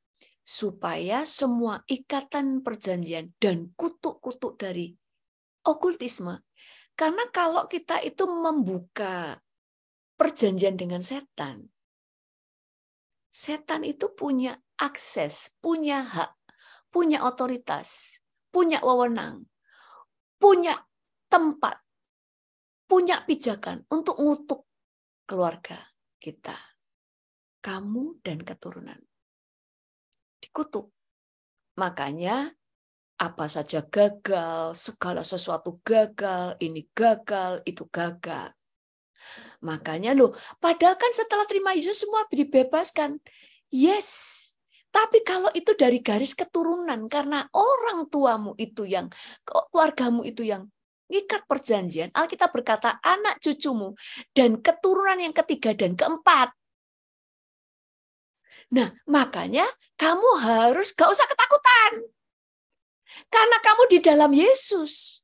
Supaya semua ikatan perjanjian dan kutuk-kutuk dari okultisme. Karena kalau kita itu membuka perjanjian dengan setan, setan itu punya akses, punya hak, punya otoritas, punya wewenang, punya tempat, punya pijakan untuk ngutuk keluarga kita, kamu dan keturunan. Dikutuk. Makanya apa saja gagal, segala sesuatu gagal, ini gagal, itu gagal. Makanya loh, padahal kan setelah terima Yesus semua dibebaskan. Yes, tapi kalau itu dari garis keturunan, karena orang tuamu itu yang, keluargamu itu yang ngikat perjanjian, Alkitab berkata anak cucumu dan keturunan yang ketiga dan keempat. Nah, makanya kamu harus gak usah ketakutan. Karena kamu di dalam Yesus.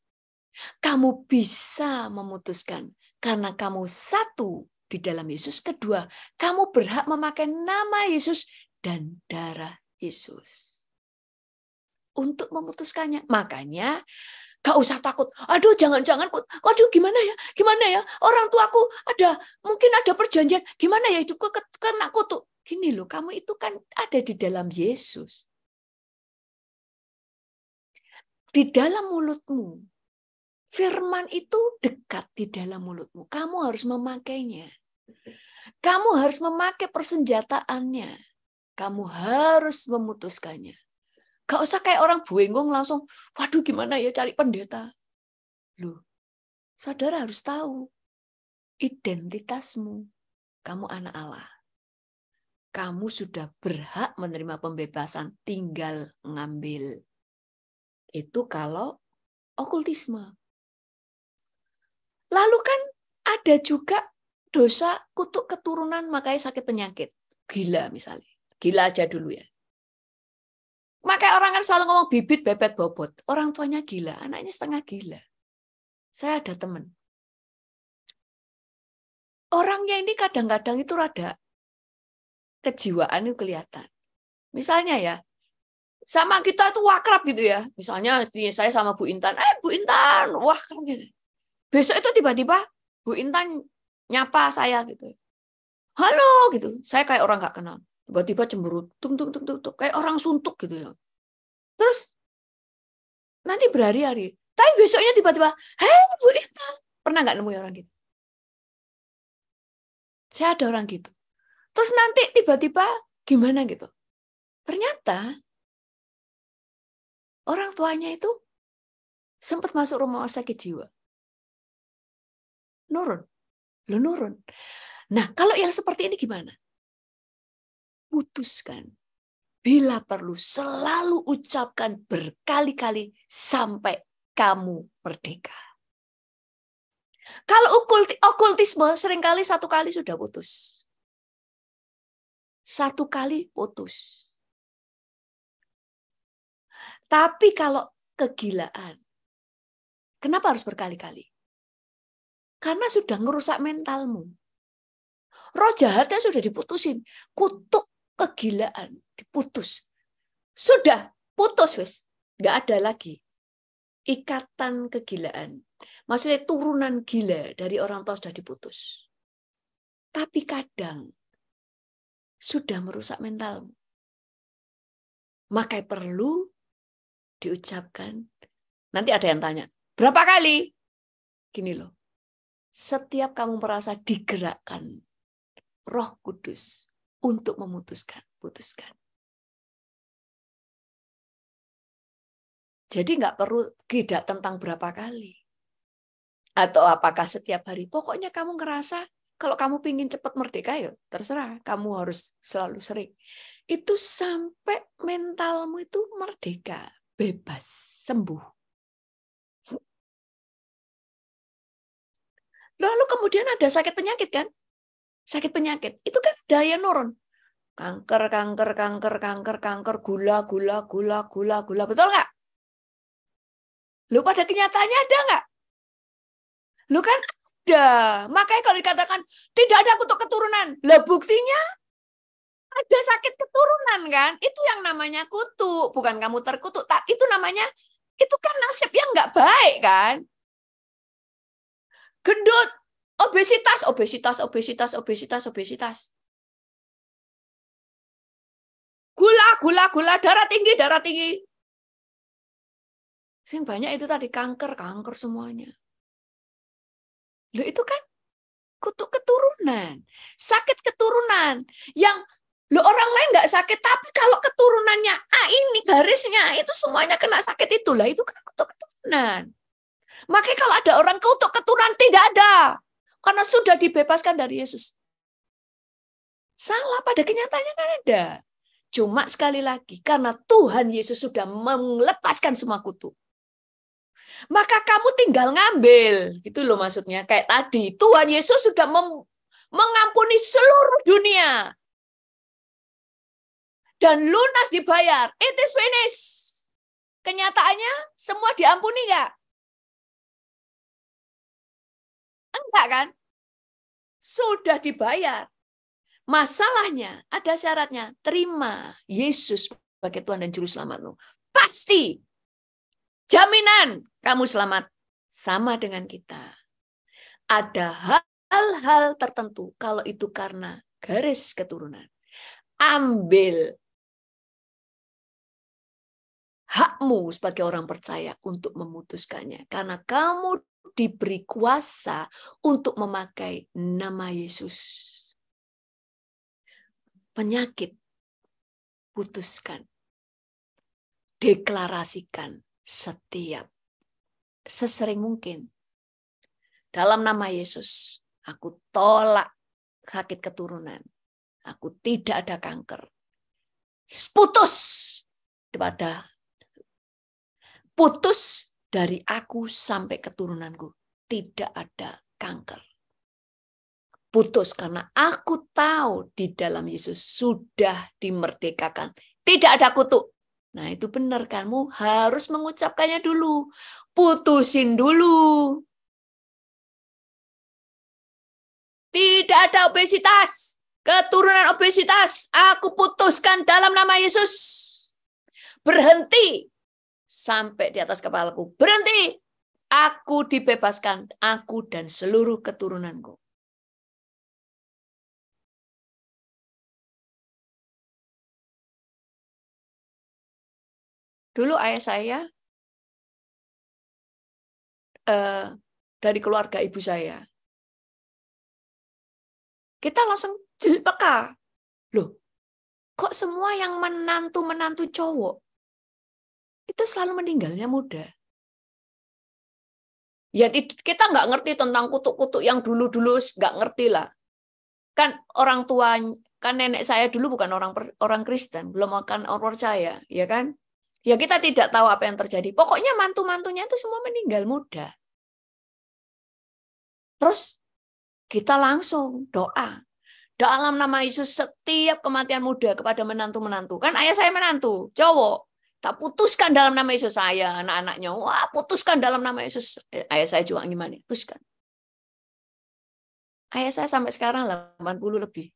Kamu bisa memutuskan. Karena kamu satu di dalam Yesus. Kedua, kamu berhak memakai nama Yesus dan darah Yesus. Untuk memutuskannya. Makanya gak usah takut. Aduh, jangan-jangan. Aduh, gimana ya? Gimana ya? Orang tuaku mungkin ada perjanjian. Gimana ya hidupku kena kutuk. Gini loh, kamu itu kan ada di dalam Yesus. Di dalam mulutmu. Firman itu dekat di dalam mulutmu. Kamu harus memakainya. Kamu harus memakai persenjataannya. Kamu harus memutuskannya. Gak usah kayak orang bengong langsung, waduh gimana ya cari pendeta. Loh, saudara harus tahu identitasmu. Kamu anak Allah. Kamu sudah berhak menerima pembebasan, tinggal ngambil. Itu kalau okultisme. Lalu kan ada juga dosa kutuk keturunan makanya sakit penyakit. Gila misalnya. Gila aja dulu ya. Makanya orang kan selalu ngomong bibit, bebet, bobot. Orang tuanya gila, anaknya setengah gila. Saya ada teman. Orangnya ini kadang-kadang itu rada kejiwaan itu kelihatan. Misalnya ya, sama kita itu wakrab gitu ya. Misalnya saya sama Bu Intan, Bu Intan, wah gitu. Besok itu tiba-tiba Bu Intan nyapa saya gitu. Halo gitu. Saya kayak orang nggak kenal. Tiba-tiba cemberut, tum, kayak orang suntuk gitu ya. Terus nanti berhari-hari. Tapi besoknya tiba-tiba, hei Bu Intan. Pernah nggak nemu orang gitu? Saya ada orang gitu. Terus nanti tiba-tiba gimana gitu. Ternyata orang tuanya itu sempat masuk rumah sakit jiwa. Nurun. Nurun. Nah, kalau yang seperti ini gimana? Putuskan. Bila perlu selalu ucapkan berkali-kali sampai kamu merdeka. Kalau okultisme seringkali satu kali sudah putus. Satu kali putus. Tapi kalau kegilaan, kenapa harus berkali-kali? Karena sudah ngerusak mentalmu. Roh jahatnya sudah diputusin. Kutuk kegilaan diputus. Sudah putus, wis. Nggak ada lagi ikatan kegilaan. Maksudnya turunan gila dari orang tua sudah diputus. Tapi kadang sudah merusak mentalmu. Maka perlu diucapkan. Nanti ada yang tanya, berapa kali? Gini loh, setiap kamu merasa digerakkan Roh Kudus untuk memutuskan, putuskan. Jadi nggak perlu tidak tentang berapa kali. Atau apakah setiap hari. Pokoknya kamu ngerasa kalau kamu pingin cepat merdeka, ya terserah. Kamu harus selalu sering. Itu sampai mentalmu itu merdeka, bebas, sembuh. Lalu kemudian ada sakit penyakit kan? Sakit penyakit. Itu kan daya nurun. Kanker, gula. Betul nggak? Lu pada kenyataannya ada nggak? Lu kan ada. Makanya kalau dikatakan tidak ada kutuk keturunan. Lah buktinya ada sakit keturunan kan? Itu yang namanya kutuk. Bukan kamu terkutuk. Itu namanya, itu kan nasib yang nggak baik kan? Gendut, obesitas. Gula, darah tinggi. Sing banyak itu tadi kanker semuanya. Loh itu kan kutuk keturunan, sakit keturunan yang lo orang lain nggak sakit, tapi kalau keturunannya ini garisnya itu semuanya kena sakit itulah, itu kan kutuk keturunan. Makanya kalau ada orang kutuk keturunan tidak ada, karena sudah dibebaskan dari Yesus. Salah, pada kenyataannya kan ada. Cuma sekali lagi karena Tuhan Yesus sudah melepaskan semua kutuk. Maka kamu tinggal ngambil, gitu loh maksudnya. Kayak tadi, Tuhan Yesus sudah mengampuni seluruh dunia. Dan lunas dibayar. It is finished. Kenyataannya semua diampuni nggak? Enggak kan? Sudah dibayar. Masalahnya, ada syaratnya. Terima Yesus sebagai Tuhan dan Juru Selamatmu. Pasti. Jaminan kamu selamat. Sama dengan kita. Ada hal-hal tertentu kalau itu karena garis keturunan. Ambil hakmu sebagai orang percaya untuk memutuskannya. Karena kamu diberi kuasa untuk memakai nama Yesus. Penyakit, putuskan. Deklarasikan sesering mungkin. Dalam nama Yesus, aku tolak sakit keturunan. Aku tidak ada kanker. Putus dari aku sampai keturunanku. Tidak ada kanker. Putus karena aku tahu di dalam Yesus sudah dimerdekakan. Tidak ada kutuk. Nah itu benar, kamu harus mengucapkannya dulu. Putusin dulu. Tidak ada obesitas. Keturunan obesitas. Aku putuskan dalam nama Yesus. Berhenti. Sampai di atas kepalaku. Berhenti. Aku dibebaskan. Aku dan seluruh keturunanku. Dulu ayah saya dari keluarga ibu saya. Kita langsung peka. Loh, kok semua yang menantu cowok itu selalu meninggalnya muda? Ya kita nggak ngerti tentang kutuk-kutuk yang dulu-dulu, nggak ngerti lah. Kan orang tua, kan nenek saya dulu bukan orang Kristen, belum akan orang percaya, ya kan? Ya kita tidak tahu apa yang terjadi. Pokoknya mantu-mantunya itu semua meninggal muda. Terus kita langsung doa. Dalam nama Yesus setiap kematian muda kepada menantu-menantu. Kan ayah saya menantu, cowok. Tak putuskan dalam nama Yesus, saya, anak-anaknya. Wah, putuskan dalam nama Yesus. Ayah saya juga gimana? Putuskan. Ayah saya sampai sekarang 80 lebih.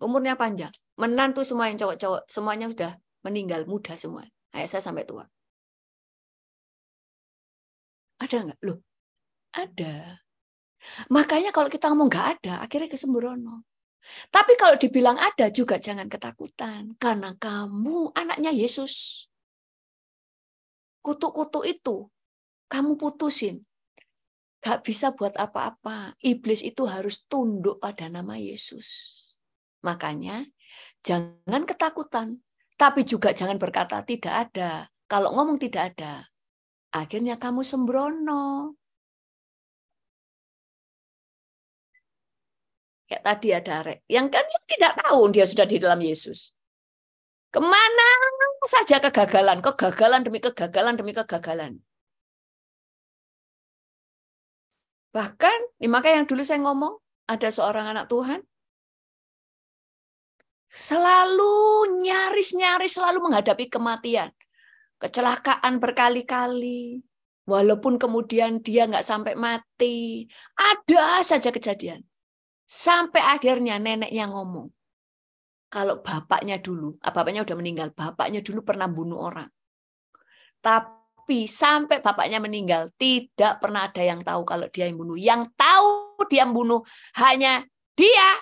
Umurnya panjang. Menantu semua yang cowok-cowok, semuanya sudah meninggal muda semua. Ayah saya sampai tua. Ada nggak? Loh, ada. Makanya kalau kita ngomong nggak ada, akhirnya kesembrono. Tapi kalau dibilang ada juga jangan ketakutan. Karena kamu anaknya Yesus. Kutuk-kutuk itu kamu putusin. Gak bisa buat apa-apa. Iblis itu harus tunduk pada nama Yesus. Makanya jangan ketakutan. Tapi juga jangan berkata tidak ada. Kalau ngomong tidak ada, akhirnya kamu sembrono. Kayak tadi ada Arek. Yang kan tidak tahu dia sudah di dalam Yesus. Kemana saja kegagalan. Kegagalan demi kegagalan demi kegagalan. Bahkan, makanya yang dulu saya ngomong, ada seorang anak Tuhan, selalu nyaris-nyaris selalu menghadapi kematian. Kecelakaan berkali-kali. Walaupun kemudian dia nggak sampai mati. Ada saja kejadian. Sampai akhirnya neneknya ngomong. Kalau bapaknya dulu, bapaknya udah meninggal, bapaknya dulu pernah bunuh orang. Tapi sampai bapaknya meninggal, tidak pernah ada yang tahu kalau dia yang bunuh. Yang tahu dia yang bunuh hanya dia.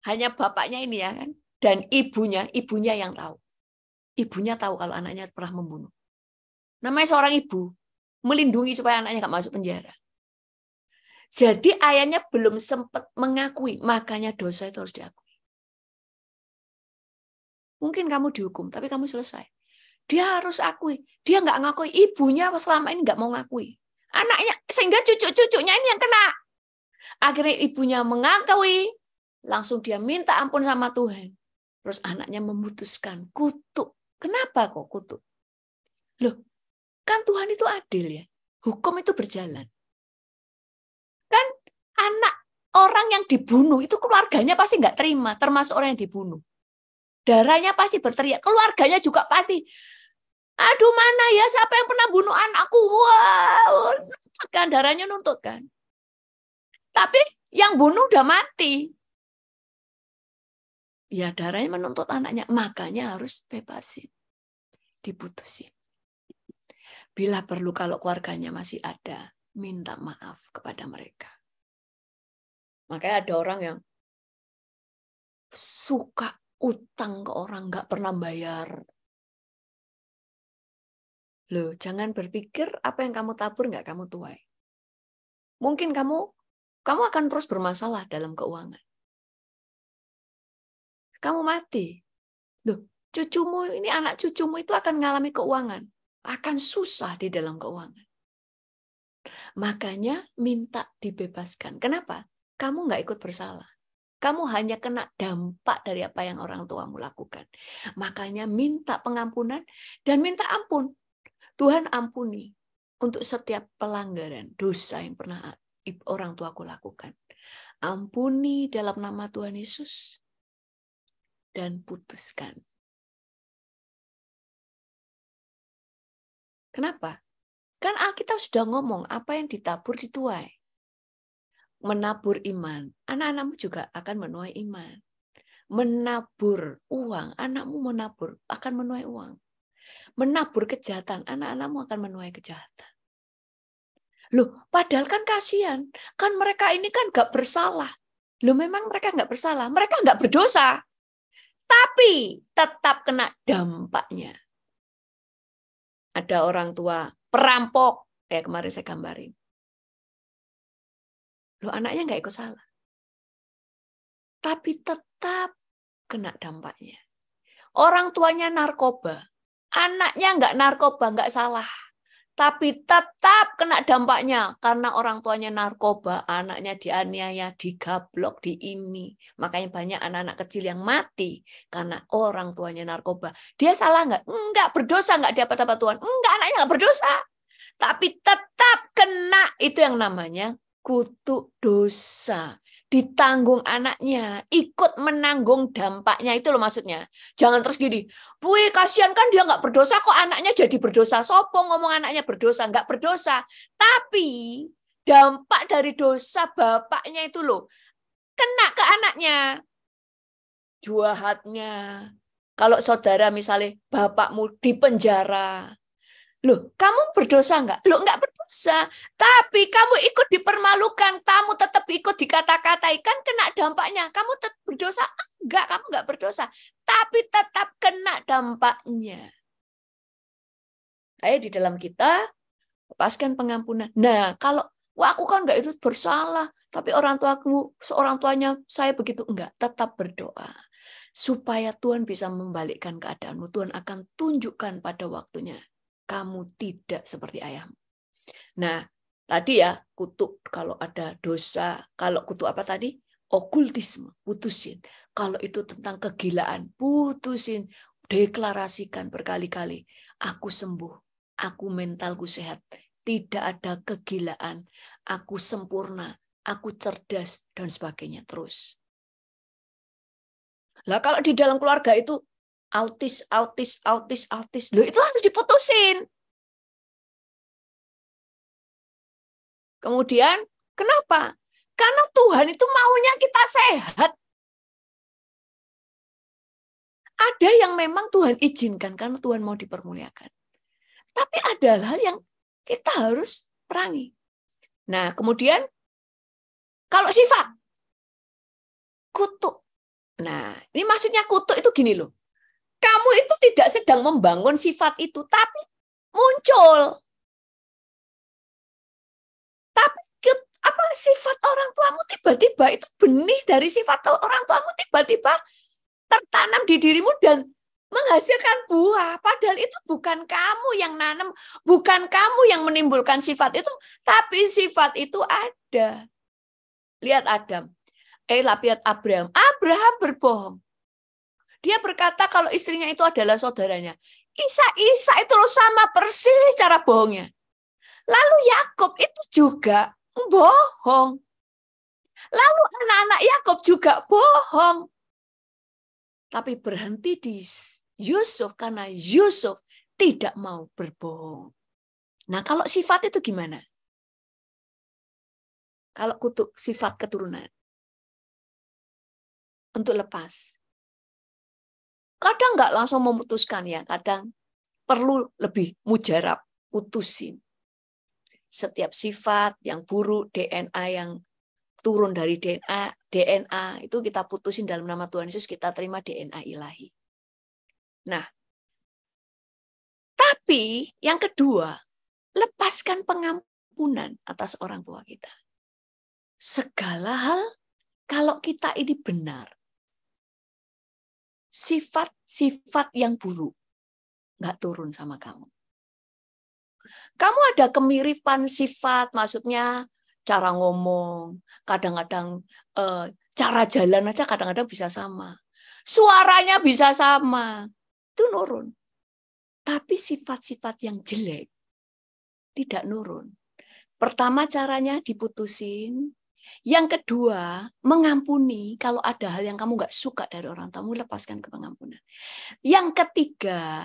Hanya bapaknya ini ya kan. Dan ibunya yang tahu. Ibunya tahu kalau anaknya pernah membunuh. Namanya seorang ibu, melindungi supaya anaknya nggak masuk penjara. Jadi ayahnya belum sempat mengakui, makanya dosa itu harus diakui. Mungkin kamu dihukum, tapi kamu selesai. Dia harus akui. Dia nggak ngakui. Ibunya selama ini nggak mau ngakui. Anaknya, sehingga cucu-cucunya ini yang kena. Akhirnya ibunya mengakui, langsung dia minta ampun sama Tuhan. Terus anaknya memutuskan, kutuk. Kenapa kok kutuk? Loh, kan Tuhan itu adil ya. Hukum itu berjalan. Kan anak orang yang dibunuh, itu keluarganya pasti nggak terima, termasuk orang yang dibunuh. Darahnya pasti berteriak. Keluarganya juga pasti, aduh mana ya, siapa yang pernah bunuh anakku? Wow, kan darahnya nuntut kan. Tapi yang bunuh udah mati. Ya darahnya menuntut anaknya, makanya harus bebasin. Diputusin. Bila perlu kalau keluarganya masih ada, minta maaf kepada mereka. Makanya ada orang yang suka utang ke orang, nggak pernah bayar. Loh, jangan berpikir apa yang kamu tabur nggak kamu tuai. Mungkin kamu akan terus bermasalah dalam keuangan. Kamu mati. Loh, cucumu ini, anak cucumu itu akan mengalami keuangan. Akan susah di dalam keuangan. Makanya minta dibebaskan. Kenapa? Kamu nggak ikut bersalah. Kamu hanya kena dampak dari apa yang orang tuamu lakukan. Makanya minta pengampunan dan minta ampun. Tuhan ampuni untuk setiap pelanggaran dosa yang pernah orang tuaku lakukan. Ampuni dalam nama Tuhan Yesus dan putuskan. Kenapa? Kan Alkitab sudah ngomong apa yang ditabur dituai. Menabur iman, anak-anakmu juga akan menuai iman. Menabur uang, anakmu menabur akan menuai uang. Menabur kejahatan, anak-anakmu akan menuai kejahatan. Loh, padahal kan kasihan. Kan mereka ini kan nggak bersalah. Loh, memang mereka nggak bersalah. Mereka nggak berdosa. Tapi tetap kena dampaknya. Ada orang tua perampok. Kayak kemarin saya gambarin. Loh, anaknya nggak ikut salah. Tapi tetap kena dampaknya. Orang tuanya narkoba. Anaknya nggak narkoba, nggak salah. Tapi tetap kena dampaknya. Karena orang tuanya narkoba, anaknya dianiaya, digablok, di ini. Makanya banyak anak-anak kecil yang mati karena orang tuanya narkoba. Dia salah nggak? Enggak, berdosa nggak dia dapat Tuhan? Enggak, anaknya nggak berdosa. Tapi tetap kena, itu yang namanya kutuk dosa. Ditanggung anaknya, ikut menanggung dampaknya, itu loh maksudnya. Jangan terus gini, wih kasihan kan dia nggak berdosa, kok anaknya jadi berdosa. Sopo ngomong anaknya berdosa, nggak berdosa. Tapi dampak dari dosa bapaknya itu loh, kena ke anaknya. Jahatnya. Kalau saudara misalnya bapakmu di penjara, loh, kamu berdosa enggak? Loh, enggak berdosa. Tapi kamu ikut dipermalukan, kamu tetap ikut dikata-katai, kan kena dampaknya. Kamu tetap berdosa? Enggak, kamu enggak berdosa. Tapi tetap kena dampaknya. Kayak di dalam kita, lepaskan pengampunan. Nah, kalau wah, aku kan enggak itu bersalah, tapi seorang tuanya saya begitu, enggak, tetap berdoa. Supaya Tuhan bisa membalikkan keadaanmu. Tuhan akan tunjukkan pada waktunya. Kamu tidak seperti ayahmu. Nah, tadi ya, kutuk kalau ada dosa. Kalau kutuk apa tadi? Okultisme, putusin. Kalau itu tentang kegilaan, putusin. Deklarasikan berkali-kali. Aku sembuh. Aku mentalku sehat. Tidak ada kegilaan. Aku sempurna. Aku cerdas. Dan sebagainya terus. Lah kalau di dalam keluarga itu autis. Loh, itu harus diputusin. Kemudian, kenapa? Karena Tuhan itu maunya kita sehat. Ada yang memang Tuhan izinkan karena Tuhan mau dipermuliakan. Tapi ada hal yang kita harus perangi. Nah, kemudian kalau sifat kutuk. Nah, ini maksudnya kutuk itu gini loh. Kamu itu tidak sedang membangun sifat itu, tapi muncul. Tapi apa sifat orang tuamu tiba-tiba itu benih dari sifat orang tuamu tiba-tiba tertanam di dirimu dan menghasilkan buah. Padahal itu bukan kamu yang nanam, bukan kamu yang menimbulkan sifat itu, tapi sifat itu ada. Lihat Adam. Lihat Abraham. Abraham berbohong. Dia berkata kalau istrinya itu adalah saudaranya. Isa itu sama persis cara bohongnya. Lalu Yakub itu juga bohong. Lalu anak-anak Yakub juga bohong. Tapi berhenti di Yusuf karena Yusuf tidak mau berbohong. Nah, kalau sifat itu gimana? Kalau kutuk sifat keturunan. Untuk lepas. Kadang nggak langsung memutuskan ya, kadang perlu lebih mujarab, putusin. Setiap sifat yang buruk, DNA yang turun dari DNA itu kita putusin dalam nama Tuhan Yesus, kita terima DNA ilahi. Nah, tapi yang kedua, lepaskan pengampunan atas orang tua kita. Segala hal, kalau kita ini benar, sifat-sifat yang buruk nggak turun sama kamu. Kamu ada kemiripan sifat, maksudnya cara ngomong, kadang-kadang cara jalan aja kadang-kadang bisa sama. Suaranya bisa sama. Itu nurun. Tapi sifat-sifat yang jelek tidak nurun. Pertama caranya diputusin. Yang kedua, mengampuni kalau ada hal yang kamu nggak suka dari orang tamu, lepaskan ke pengampunan. Yang ketiga,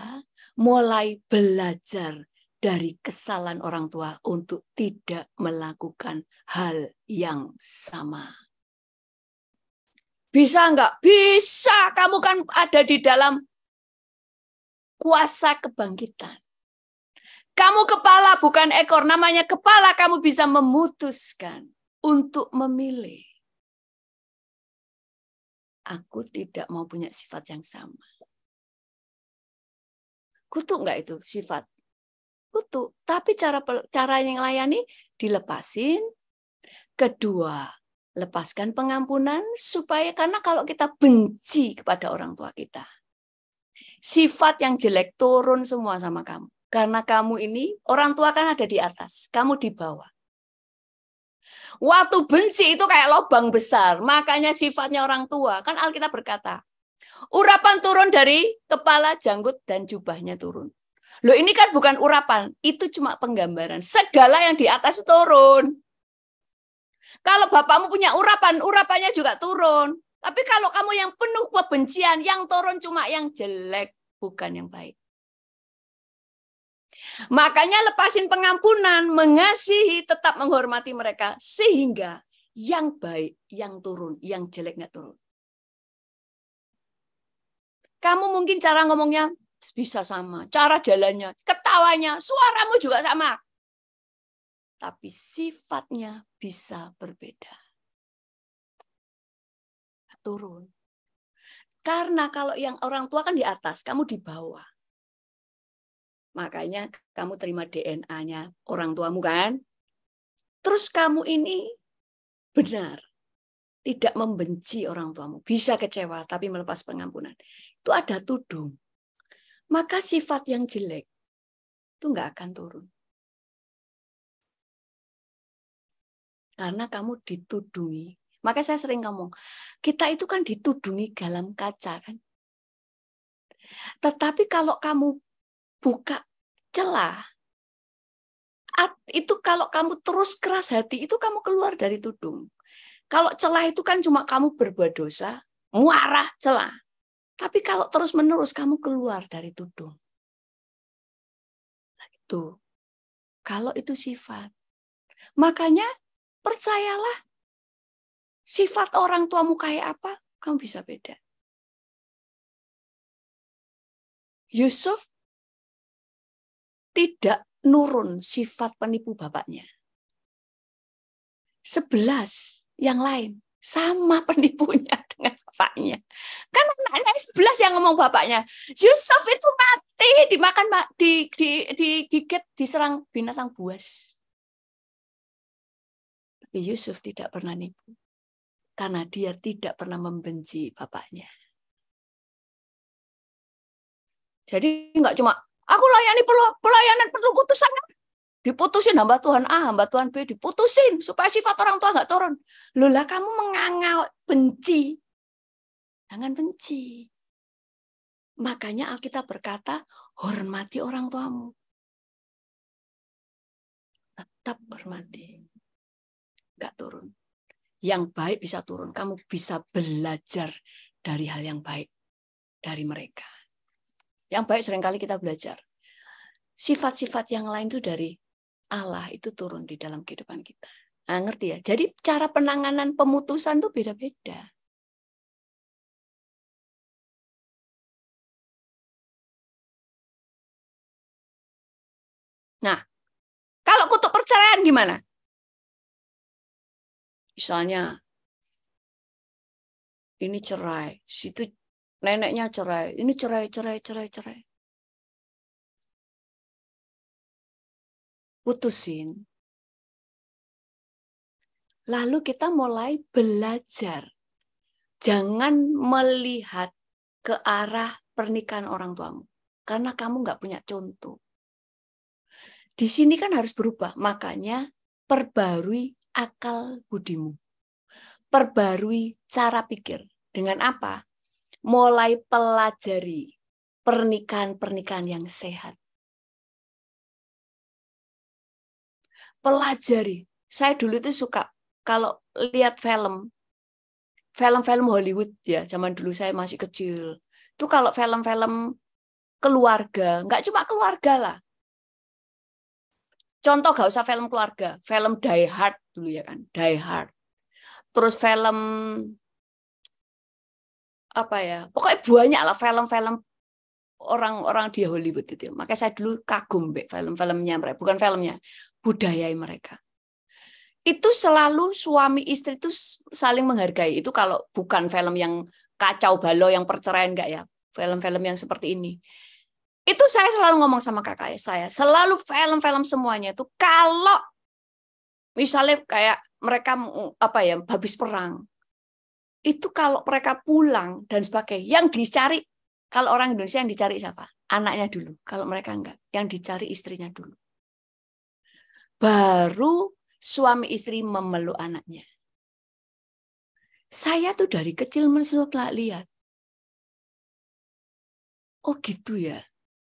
mulai belajar dari kesalahan orang tua untuk tidak melakukan hal yang sama. Bisa nggak? Bisa. Kamu kan ada di dalam kuasa kebangkitan. Kamu kepala bukan ekor. Namanya kepala, kamu bisa memutuskan untuk memilih. Aku tidak mau punya sifat yang sama. Kutuk nggak itu sifat? Kutuk. Tapi cara yang layani dilepasin. Kedua, lepaskan pengampunan supaya karena kalau kita benci kepada orang tua kita, sifat yang jelek turun semua sama kamu. Karena kamu ini orang tua kan ada di atas, kamu di bawah. Waktu benci itu kayak lubang besar, makanya sifatnya orang tua. Kan Alkitab berkata, urapan turun dari kepala, janggut, dan jubahnya turun. Loh ini kan bukan urapan, itu cuma penggambaran. Segala yang di atas turun. Kalau bapakmu punya urapan, urapannya juga turun. Tapi kalau kamu yang penuh kebencian, yang turun cuma yang jelek, bukan yang baik. Makanya lepasin pengampunan, mengasihi, tetap menghormati mereka. Sehingga yang baik, yang turun, yang jelek nggak turun. Kamu mungkin cara ngomongnya bisa sama, cara jalannya, ketawanya, suaramu juga sama. Tapi sifatnya bisa berbeda. Turun. Karena kalau yang orang tua kan di atas, kamu di bawah. Makanya kamu terima DNA-nya orang tuamu kan. Terus kamu ini benar. Tidak membenci orang tuamu. Bisa kecewa, tapi melepas pengampunan. Itu ada tudung. Maka sifat yang jelek itu nggak akan turun. Karena kamu ditudungi. Maka saya sering ngomong, kita itu kan ditudungi dalam kaca kan. Tetapi kalau kamu buka celah, itu kalau kamu terus keras hati, itu kamu keluar dari tudung. Kalau celah itu kan cuma kamu berbuat dosa, muarah celah. Tapi kalau terus-menerus kamu keluar dari tudung. Nah, itu. Kalau itu sifat. Makanya percayalah, sifat orang tuamu kayak apa, kamu bisa beda. Yusuf tidak nurun sifat penipu bapaknya. 11 yang lain sama penipunya dengan bapaknya. Kan anaknya 11 yang ngomong bapaknya, Yusuf itu mati dimakan digigit diserang binatang buas. Tapi Yusuf tidak pernah nipu karena dia tidak pernah membenci bapaknya. Jadi nggak cuma aku layani pelayanan putusan, diputusin hamba Tuhan A, hamba Tuhan B, diputusin supaya sifat orang tua nggak turun. Lolah kamu mengangau benci. Jangan benci. Makanya Alkitab berkata, hormati orang tuamu. Tetap hormati. Nggak turun. Yang baik bisa turun. Kamu bisa belajar dari hal yang baik dari mereka. Yang baik seringkali kita belajar. Sifat-sifat yang lain itu dari Allah itu turun di dalam kehidupan kita. Nah, ngerti ya? Jadi cara penanganan pemutusan itu beda-beda. Nah, kalau kutuk perceraian gimana? Misalnya, ini cerai, situ neneknya cerai, ini cerai. Putusin. Lalu kita mulai belajar. Jangan melihat ke arah pernikahan orang tuamu. Karena kamu nggak punya contoh. Di sini kan harus berubah. Makanya perbarui akal budimu. Perbarui cara pikir. Dengan apa? Mulai pelajari pernikahan-pernikahan yang sehat. Pelajari. Saya dulu itu suka kalau lihat film-film Hollywood ya, zaman dulu saya masih kecil. Itu kalau film-film keluarga, nggak cuma keluarga lah. Contoh gak usah film keluarga, film Die Hard dulu ya kan, Die Hard. Terus film apa ya? Pokoknya banyak lah film-film orang-orang di Hollywood itu. Makanya saya dulu kagum film-filmnya mereka, bukan filmnya, budaya mereka. Itu selalu suami istri itu saling menghargai. Itu kalau bukan film yang kacau balau, yang perceraian enggak ya. Film-film yang seperti ini. Itu saya selalu ngomong sama kakak saya. Selalu film-film semuanya itu kalau misalnya kayak mereka apa ya, habis perang. Itu kalau mereka pulang dan sebagainya, yang dicari, kalau orang Indonesia yang dicari siapa? Anaknya dulu. Kalau mereka enggak, yang dicari istrinya dulu. Baru suami istri memeluk anaknya. Saya tuh dari kecil masih lihat. Oh gitu ya.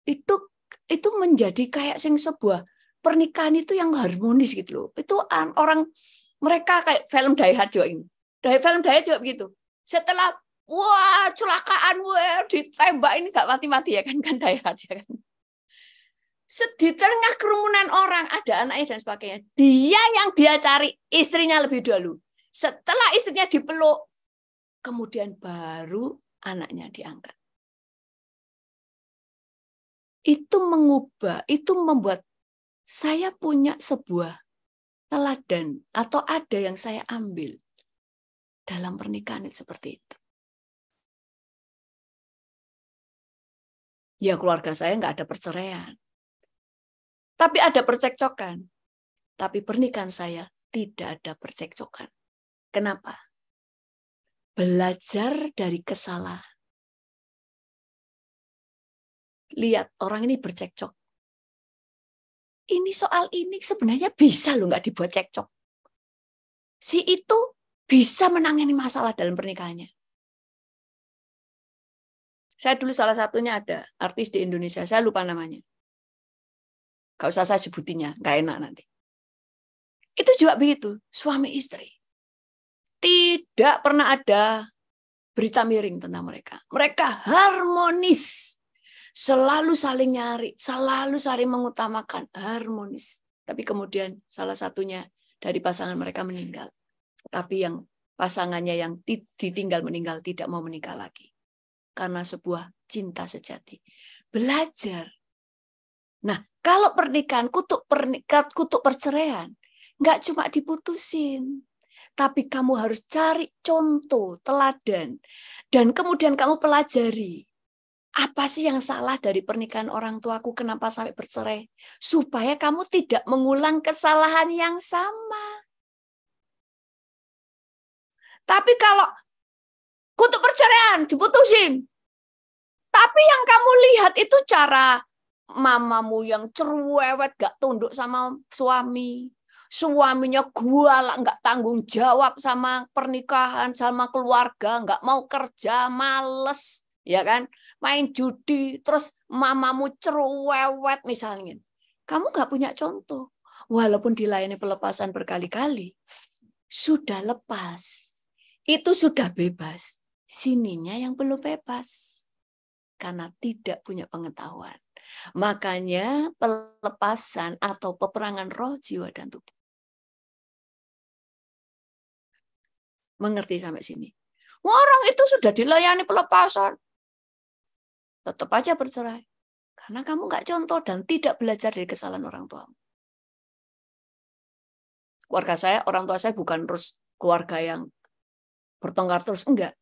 Itu menjadi kayak sebuah pernikahan itu yang harmonis gitu loh. Itu orang mereka kayak film Die Hard juga ini. Film Die Hard juga begitu. Setelah wah celakaan, wah ditembak ini nggak mati-mati ya kan Die Hard ya kan. Di tengah kerumunan orang ada anaknya dan sebagainya. Dia cari istrinya lebih dulu. Setelah istrinya dipeluk, kemudian baru anaknya diangkat. Itu mengubah, itu membuat saya punya sebuah teladan atau ada yang saya ambil dalam pernikahan seperti itu. Ya keluarga saya nggak ada perceraian. Tapi ada percekcokan. Tapi pernikahan saya tidak ada percekcokan. Kenapa? Belajar dari kesalahan. Lihat orang ini bercekcok. Ini soal ini sebenarnya bisa loh nggak dibuat cekcok. Si itu bisa menangani masalah dalam pernikahannya. Saya dulu salah satunya ada artis di Indonesia, saya lupa namanya. Gak usah saya sebutinya, gak enak nanti. Itu juga begitu, suami istri. Tidak pernah ada berita miring tentang mereka. Mereka harmonis. Selalu saling nyari, selalu saling mengutamakan, harmonis. Tapi kemudian salah satunya dari pasangan mereka meninggal. Tapi yang pasangannya yang ditinggal meninggal tidak mau menikah lagi. Karena sebuah cinta sejati. Belajar. Nah, kalau pernikahan, kutuk perceraian, nggak cuma diputusin. Tapi kamu harus cari contoh, teladan. Dan kemudian kamu pelajari. Apa sih yang salah dari pernikahan orang tuaku? Kenapa sampai bercerai? Supaya kamu tidak mengulang kesalahan yang sama. Tapi kalau kutuk perceraian, diputusin. Tapi yang kamu lihat itu cara mamamu yang cerewet, gak tunduk sama suami. Suaminya galak, gak tanggung jawab sama pernikahan, sama keluarga, gak mau kerja, males. Ya kan? Main judi, terus mamamu cerewet misalnya. Kamu nggak punya contoh. Walaupun dilayani pelepasan berkali-kali, sudah lepas. Itu sudah bebas. Sininya yang belum bebas. Karena tidak punya pengetahuan. Makanya pelepasan atau peperangan roh, jiwa, dan tubuh. Mengerti sampai sini? Orang itu sudah dilayani pelepasan. Tetap aja bercerai. Karena kamu nggak contoh dan tidak belajar dari kesalahan orang tua. Keluarga saya, orang tua saya bukan terus keluarga yang bertengkar terus. Enggak.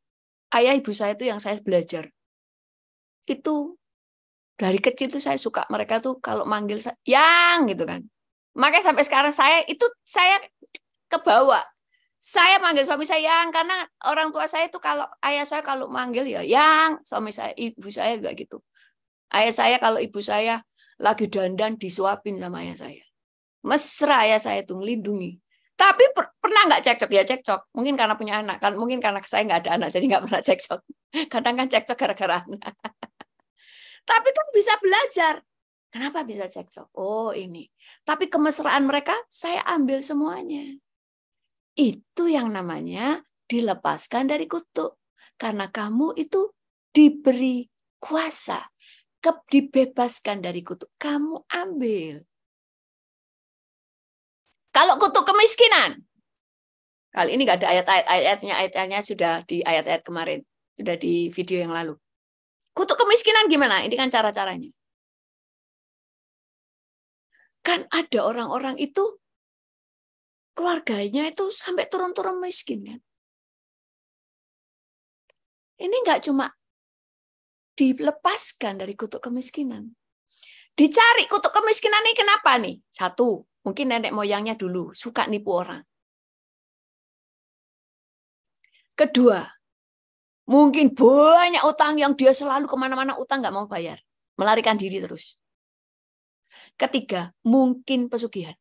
Ayah ibu saya itu yang saya belajar. Itu dari kecil tuh saya suka mereka tuh kalau manggil saya, yang gitu kan. Makanya sampai sekarang saya kebawa. Saya manggil suami saya yang, karena orang tua saya itu kalau ayah saya kalau manggil ya yang, suami saya, ibu saya juga gitu. Ayah saya kalau ibu saya lagi dandan disuapin sama ayah saya. Mesra ayah saya itu ngelindungi. Tapi pernah nggak cekcok? Ya cekcok. Mungkin karena punya anak, kan mungkin karena saya nggak ada anak jadi nggak pernah cekcok. Kadang kan cekcok gara-gara anak. Tapi kan bisa belajar. Kenapa bisa cekcok? Oh ini. Tapi kemesraan mereka saya ambil semuanya. Itu yang namanya dilepaskan dari kutuk. Karena kamu itu diberi kuasa. Dibebaskan dari kutuk. Kamu ambil. Kalau kutuk kemiskinan. Kali ini nggak ada ayat-ayatnya sudah di ayat-ayat kemarin. Sudah di video yang lalu. Kutuk kemiskinan gimana? Ini kan cara-caranya. Kan ada orang-orang itu keluarganya itu sampai turun-turun miskin kan. Ini nggak cuma dilepaskan dari kutuk kemiskinan. Dicari kutuk kemiskinan ini kenapa nih? Satu, mungkin nenek moyangnya dulu suka nipu orang. Kedua, mungkin banyak utang yang dia selalu kemana-mana utang nggak mau bayar. Melarikan diri terus. Ketiga, mungkin pesugihan.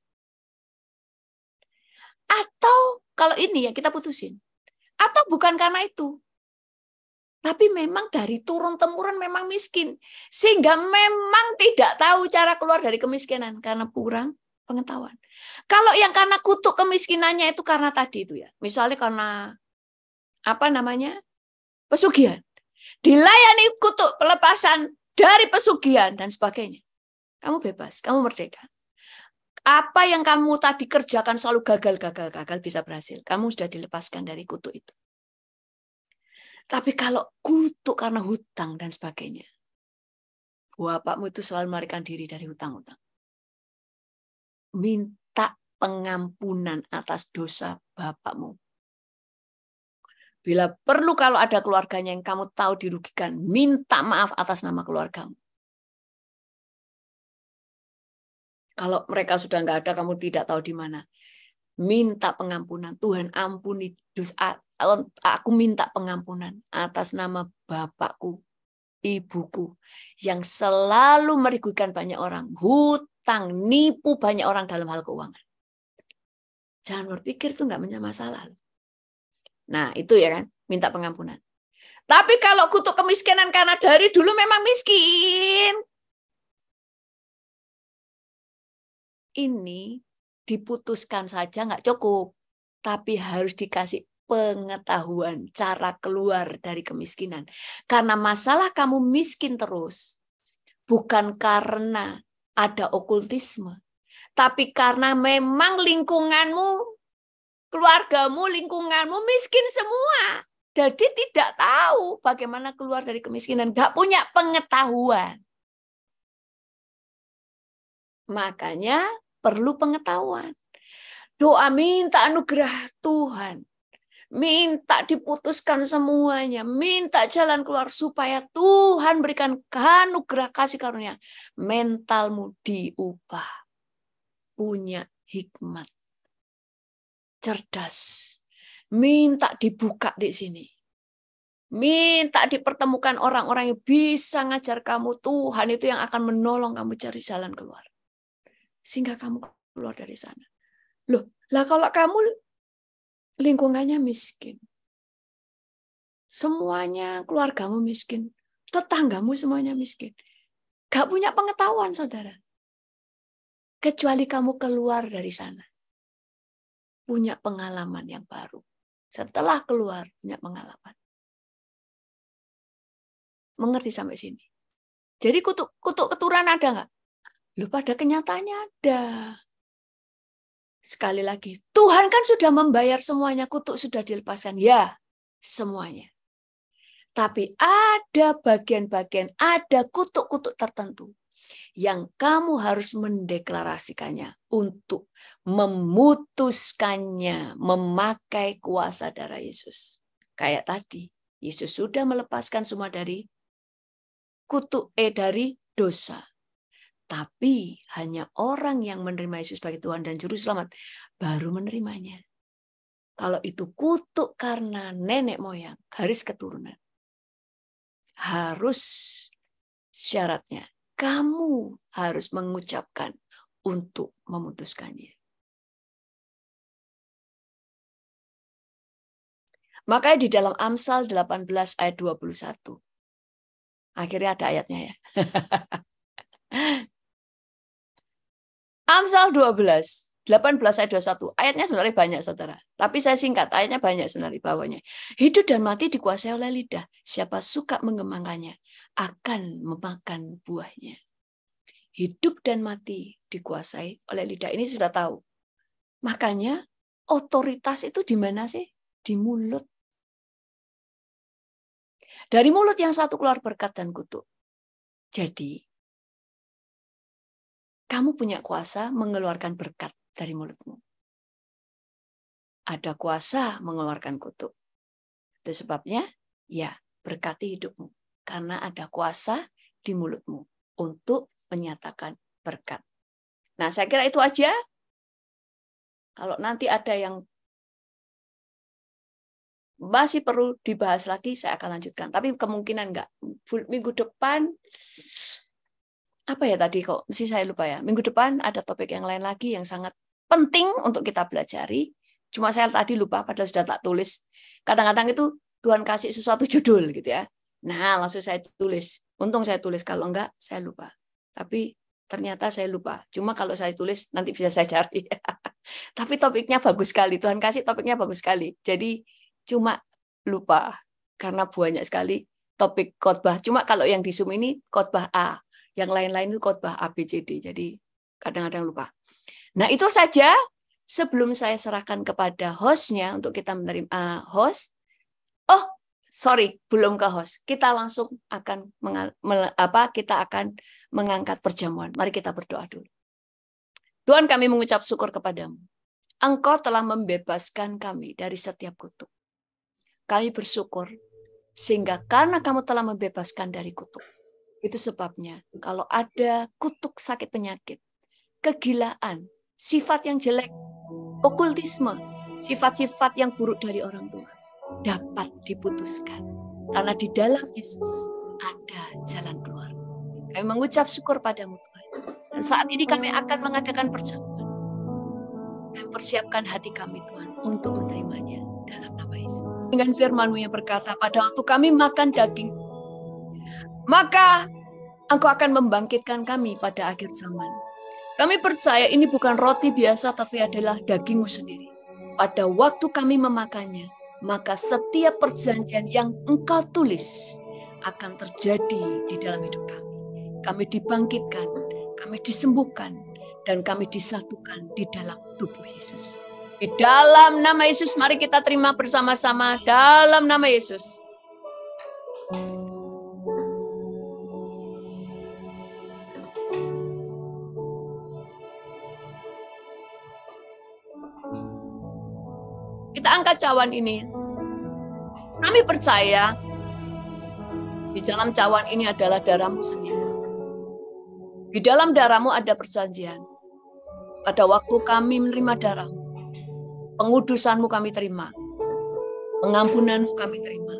Atau kalau ini ya kita putusin. Atau bukan karena itu. Tapi memang dari turun-temurun memang miskin. Sehingga memang tidak tahu cara keluar dari kemiskinan. Karena kurang pengetahuan. Kalau yang karena kutuk kemiskinannya itu karena tadi itu ya. Misalnya karena pesugihan. Dilayani kutuk pelepasan dari pesugihan dan sebagainya. Kamu bebas, kamu merdeka. Apa yang kamu tadi kerjakan selalu gagal bisa berhasil. Kamu sudah dilepaskan dari kutuk itu. Tapi kalau kutuk karena hutang dan sebagainya, bapakmu itu selalu melarikan diri dari hutang-hutang. Minta pengampunan atas dosa bapakmu. Bila perlu kalau ada keluarganya yang kamu tahu dirugikan, minta maaf atas nama keluargamu. Kalau mereka sudah nggak ada, kamu tidak tahu di mana. Minta pengampunan. Tuhan ampuni dosa. Aku minta pengampunan atas nama bapakku, ibuku, yang selalu merugikan banyak orang. Hutang, nipu banyak orang dalam hal keuangan. Jangan berpikir itu nggak punya masalah. Nah, itu ya kan, minta pengampunan. Tapi kalau kutuk kemiskinan karena dari dulu memang miskin, ini diputuskan saja nggak cukup, tapi harus dikasih pengetahuan cara keluar dari kemiskinan. Karena masalah kamu miskin terus, bukan karena ada okultisme, tapi karena memang lingkunganmu, keluargamu, lingkunganmu miskin semua. Jadi tidak tahu bagaimana keluar dari kemiskinan, nggak punya pengetahuan. Makanya perlu pengetahuan. Doa minta anugerah Tuhan. Minta diputuskan semuanya. Minta jalan keluar supaya Tuhan berikan anugerah kasih karunia. Mentalmu diubah. Punya hikmat. Cerdas. Minta dibuka di sini. Minta dipertemukan orang-orang yang bisa ngajar kamu. Tuhan itu yang akan menolong kamu cari jalan keluar. Sehingga kamu keluar dari sana. Loh, lah kalau kamu lingkungannya miskin, semuanya keluargamu miskin, tetanggamu semuanya miskin, gak punya pengetahuan, saudara. Kecuali kamu keluar dari sana, punya pengalaman yang baru. Setelah keluar, punya pengalaman. Mengerti sampai sini? Jadi kutuk keturunan ada nggak? Loh, pada kenyataannya ada. Sekali lagi, Tuhan kan sudah membayar semuanya, kutuk sudah dilepaskan. Ya, semuanya. Tapi ada bagian-bagian, ada kutuk-kutuk tertentu yang kamu harus mendeklarasikannya untuk memutuskannya, memakai kuasa darah Yesus. Kayak tadi, Yesus sudah melepaskan semua dari kutuk, dari dosa. Tapi hanya orang yang menerima Yesus sebagai Tuhan dan Juru Selamat baru menerimanya. Kalau itu kutuk karena nenek moyang, garis keturunan, harus syaratnya kamu harus mengucapkan untuk memutuskannya. Makanya di dalam Amsal 18 ayat 21. Akhirnya ada ayatnya ya. Amsal 18 ayat 21. Ayatnya sebenarnya banyak, saudara. Tapi saya singkat, ayatnya banyak sebenarnya bawahnya. Hidup dan mati dikuasai oleh lidah. Siapa suka mengembangkannya akan memakan buahnya. Hidup dan mati dikuasai oleh lidah. Ini sudah tahu. Makanya otoritas itu di mana sih? Di mulut. Dari mulut yang satu keluar berkat dan kutuk. Jadi, kamu punya kuasa mengeluarkan berkat dari mulutmu. Ada kuasa mengeluarkan kutuk. Itu sebabnya, ya, berkati hidupmu. Karena ada kuasa di mulutmu untuk menyatakan berkat. Nah, saya kira itu aja. Kalau nanti ada yang masih perlu dibahas lagi, saya akan lanjutkan. Tapi kemungkinan enggak. Minggu depan, apa ya tadi kok? Mesti saya lupa ya. Minggu depan ada topik yang lain lagi yang sangat penting untuk kita pelajari. Cuma saya tadi lupa, padahal sudah tak tulis. Kadang-kadang itu Tuhan kasih sesuatu judul gitu ya. Nah, langsung saya tulis. Untung saya tulis, kalau enggak saya lupa. Tapi ternyata saya lupa. Cuma kalau saya tulis nanti bisa saya cari. Tapi topiknya bagus sekali. Tuhan kasih topiknya bagus sekali. Jadi cuma lupa karena banyak sekali topik khotbah. Cuma kalau yang di Zoom ini khotbah A. Yang lain-lain itu khotbah ABCD. Jadi kadang-kadang lupa. Nah, itu saja sebelum saya serahkan kepada hostnya untuk kita menerima host. Oh, sorry, belum ke host. Kita langsung akan kita akan mengangkat perjamuan. Mari kita berdoa dulu. Tuhan, kami mengucap syukur kepadamu. Engkau telah membebaskan kami dari setiap kutuk. Kami bersyukur sehingga karena kamu telah membebaskan dari kutuk. Itu sebabnya kalau ada kutuk sakit penyakit, kegilaan, sifat yang jelek, okultisme, sifat-sifat yang buruk dari orang tua dapat diputuskan. Karena di dalam Yesus ada jalan keluar. Kami mengucap syukur padamu Tuhan. Dan saat ini kami akan mengadakan perjamuan. Kami persiapkan hati kami Tuhan untuk menerimanya dalam nama Yesus. Dengan firman-Mu yang berkata, pada waktu kami makan daging, maka Engkau akan membangkitkan kami pada akhir zaman. Kami percaya ini bukan roti biasa, tapi adalah daging-Mu sendiri. Pada waktu kami memakannya, maka setiap perjanjian yang Engkau tulis akan terjadi di dalam hidup kami. Kami dibangkitkan, kami disembuhkan, dan kami disatukan di dalam tubuh Yesus. Di dalam nama Yesus, mari kita terima bersama-sama dalam nama Yesus. Kita angkat cawan ini. Kami percaya di dalam cawan ini adalah darah-Mu sendiri. Di dalam darah-Mu ada perjanjian. Pada waktu kami menerima darah-Mu, pengudusan-Mu kami terima. Pengampunan-Mu kami terima.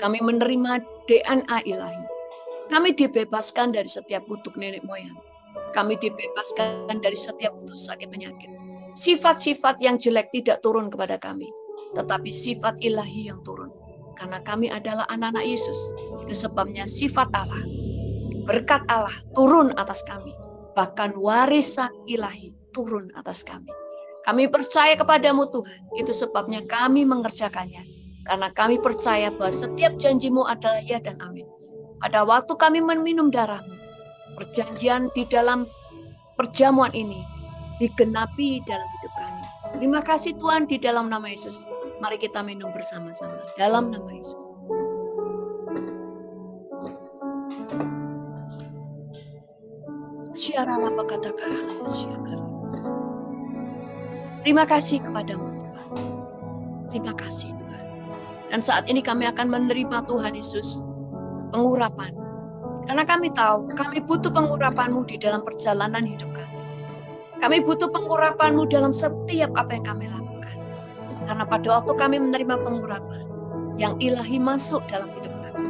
Kami menerima DNA ilahi. Kami dibebaskan dari setiap kutuk nenek moyang. Kami dibebaskan dari setiap kutuk sakit penyakit. Sifat-sifat yang jelek tidak turun kepada kami, tetapi sifat ilahi yang turun. Karena kami adalah anak-anak Yesus. Itu sebabnya sifat Allah, berkat Allah turun atas kami. Bahkan warisan ilahi turun atas kami. Kami percaya kepadamu Tuhan. Itu sebabnya kami mengerjakannya. Karena kami percaya bahwa setiap janji-Mu adalah ya dan amin. Pada waktu kami meminum darah-Mu, perjanjian di dalam perjamuan ini digenapi dalam hidup kami. Terima kasih Tuhan di dalam nama Yesus. Mari kita minum bersama-sama dalam nama Yesus. Terima kasih kepadamu Tuhan. Terima kasih Tuhan. Dan saat ini kami akan menerima Tuhan Yesus pengurapan. Karena kami tahu kami butuh pengurapan-Mu di dalam perjalanan hidup kami. Kami butuh pengurapan-Mu dalam setiap apa yang kami lakukan. Karena pada waktu kami menerima pengurapan, yang ilahi masuk dalam hidup kami.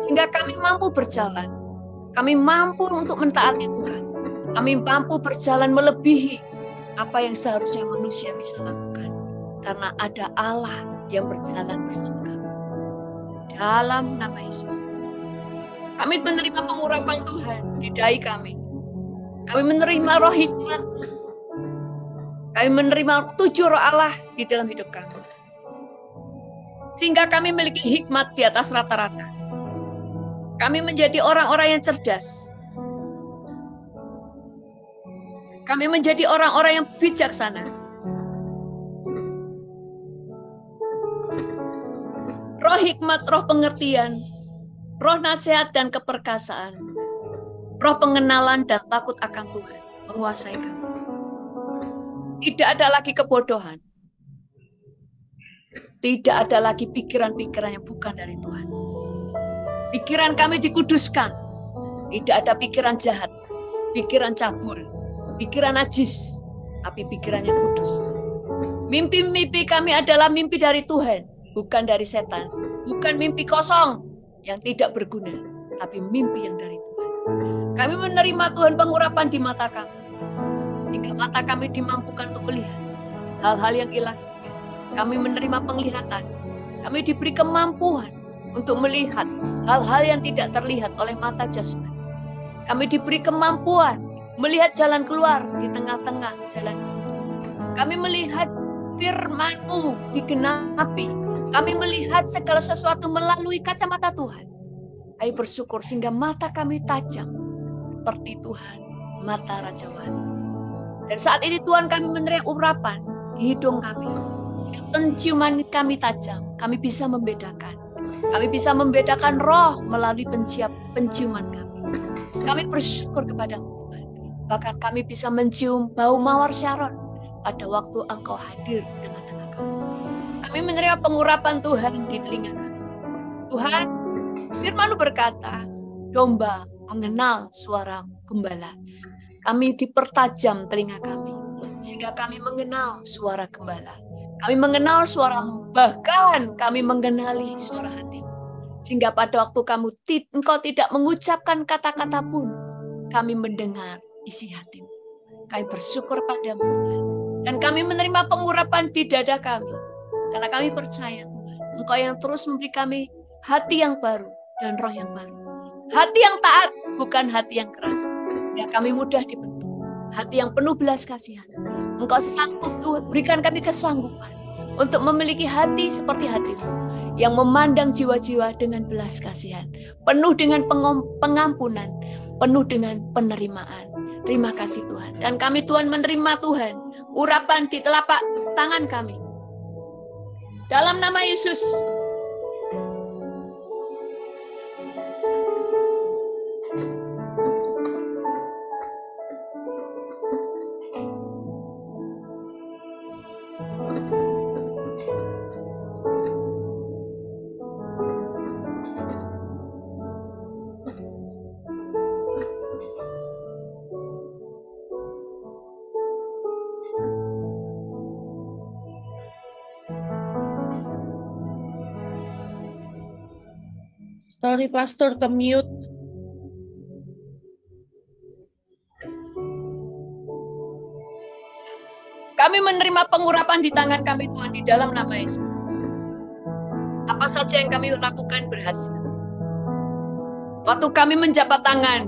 Sehingga kami mampu berjalan. Kami mampu untuk mentaati Tuhan. Kami mampu berjalan melebihi apa yang seharusnya manusia bisa lakukan. Karena ada Allah yang berjalan bersama kami. Dalam nama Yesus. Kami menerima pengurapan Tuhan di dahi kami. Kami menerima roh hikmat. Kami menerima 7 roh Allah di dalam hidup kami. Sehingga kami memiliki hikmat di atas rata-rata. Kami menjadi orang-orang yang cerdas. Kami menjadi orang-orang yang bijaksana. Roh hikmat, roh pengertian, roh nasihat dan keperkasaan, roh pengenalan dan takut akan Tuhan menguasai kami. Tidak ada lagi kebodohan. Tidak ada lagi pikiran-pikiran yang bukan dari Tuhan. Pikiran kami dikuduskan. Tidak ada pikiran jahat, pikiran cabul, pikiran najis, tapi pikiran yang kudus. Mimpi-mimpi kami adalah mimpi dari Tuhan, bukan dari setan. Bukan mimpi kosong yang tidak berguna, tapi mimpi yang dari Tuhan. Kami menerima Tuhan pengurapan di mata kami. Hingga mata kami dimampukan untuk melihat hal-hal yang ilahi. Kami menerima penglihatan. Kami diberi kemampuan untuk melihat hal-hal yang tidak terlihat oleh mata jasmani. Kami diberi kemampuan melihat jalan keluar di tengah-tengah jalan buntu. Kami melihat firman-Mu digenapi. Kami melihat segala sesuatu melalui kacamata Tuhan. Kami bersyukur sehingga mata kami tajam. seperti Tuhan, mata Raja Wali. Dan saat ini Tuhan, kami menerima urapan di hidung kami. Penciuman kami tajam, kami bisa membedakan. Kami bisa membedakan roh melalui penciuman kami. Kami bersyukur kepada-Mu Tuhan. Bahkan kami bisa mencium bau mawar Syaron pada waktu Engkau hadir di tengah-tengah kami. Kami menerima pengurapan Tuhan di telinga kami. Tuhan, firman-Mu berkata, domba mengenal suara gembala. Kami dipertajam telinga kami, sehingga kami mengenal suara gembala. Kami mengenal suara-Mu, bahkan kami mengenali suara hati-Mu. Sehingga pada waktu Engkau tidak mengucapkan kata-kata pun, kami mendengar isi hati-Mu. Kami bersyukur pada-Mu Tuhan. Dan kami menerima pengurapan di dada kami. Karena kami percaya Tuhan, Engkau yang terus memberi kami hati yang baru dan roh yang baru. Hati yang taat, bukan hati yang keras. Sehingga kami mudah dibentuk. Hati yang penuh belas kasihan. Engkau sanggup Tuhan, berikan kami kesanggupan untuk memiliki hati seperti hati-Mu, yang memandang jiwa-jiwa dengan belas kasihan, penuh dengan pengampunan, penuh dengan penerimaan. Terima kasih Tuhan. Dan kami Tuhan menerima Tuhan, urapan di telapak tangan kami. Dalam nama Yesus. Sorry, Pastor, ke-mute. Kami menerima pengurapan di tangan kami Tuhan di dalam nama Yesus. Apa saja yang kami lakukan berhasil. Waktu kami menjabat tangan,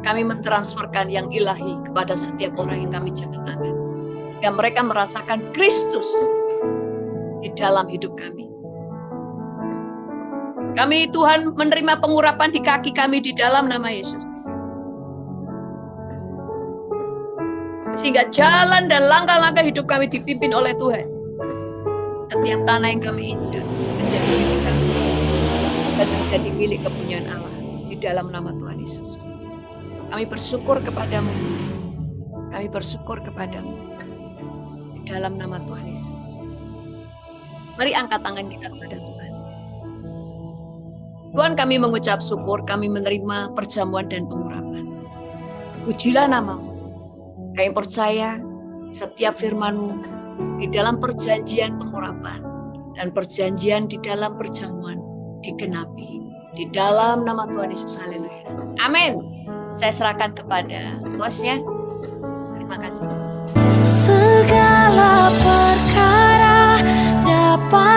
kami mentransferkan yang ilahi kepada setiap orang yang kami jabat tangan. Dan mereka merasakan Kristus di dalam hidup kami. Kami Tuhan menerima pengurapan di kaki kami di dalam nama Yesus. Sehingga jalan dan langkah-langkah hidup kami dipimpin oleh Tuhan. Setiap tanah yang kami injak menjadi milik kami. Dan menjadi milik kepunyaan Allah. Di dalam nama Tuhan Yesus. Kami bersyukur kepada-Mu. Kami bersyukur kepada-Mu. Di dalam nama Tuhan Yesus. Mari angkat tangan kita kepada Tuhan. Tuhan, kami mengucap syukur, kami menerima perjamuan dan pengurapan. Pujilah nama-Mu. Kami percaya setiap firman-Mu di dalam perjanjian pengurapan dan perjanjian di dalam perjamuan digenapi. Di dalam nama Tuhan Yesus, haleluya. Amin. Saya serahkan kepada bosnya. Terima kasih. Segala perkara dapat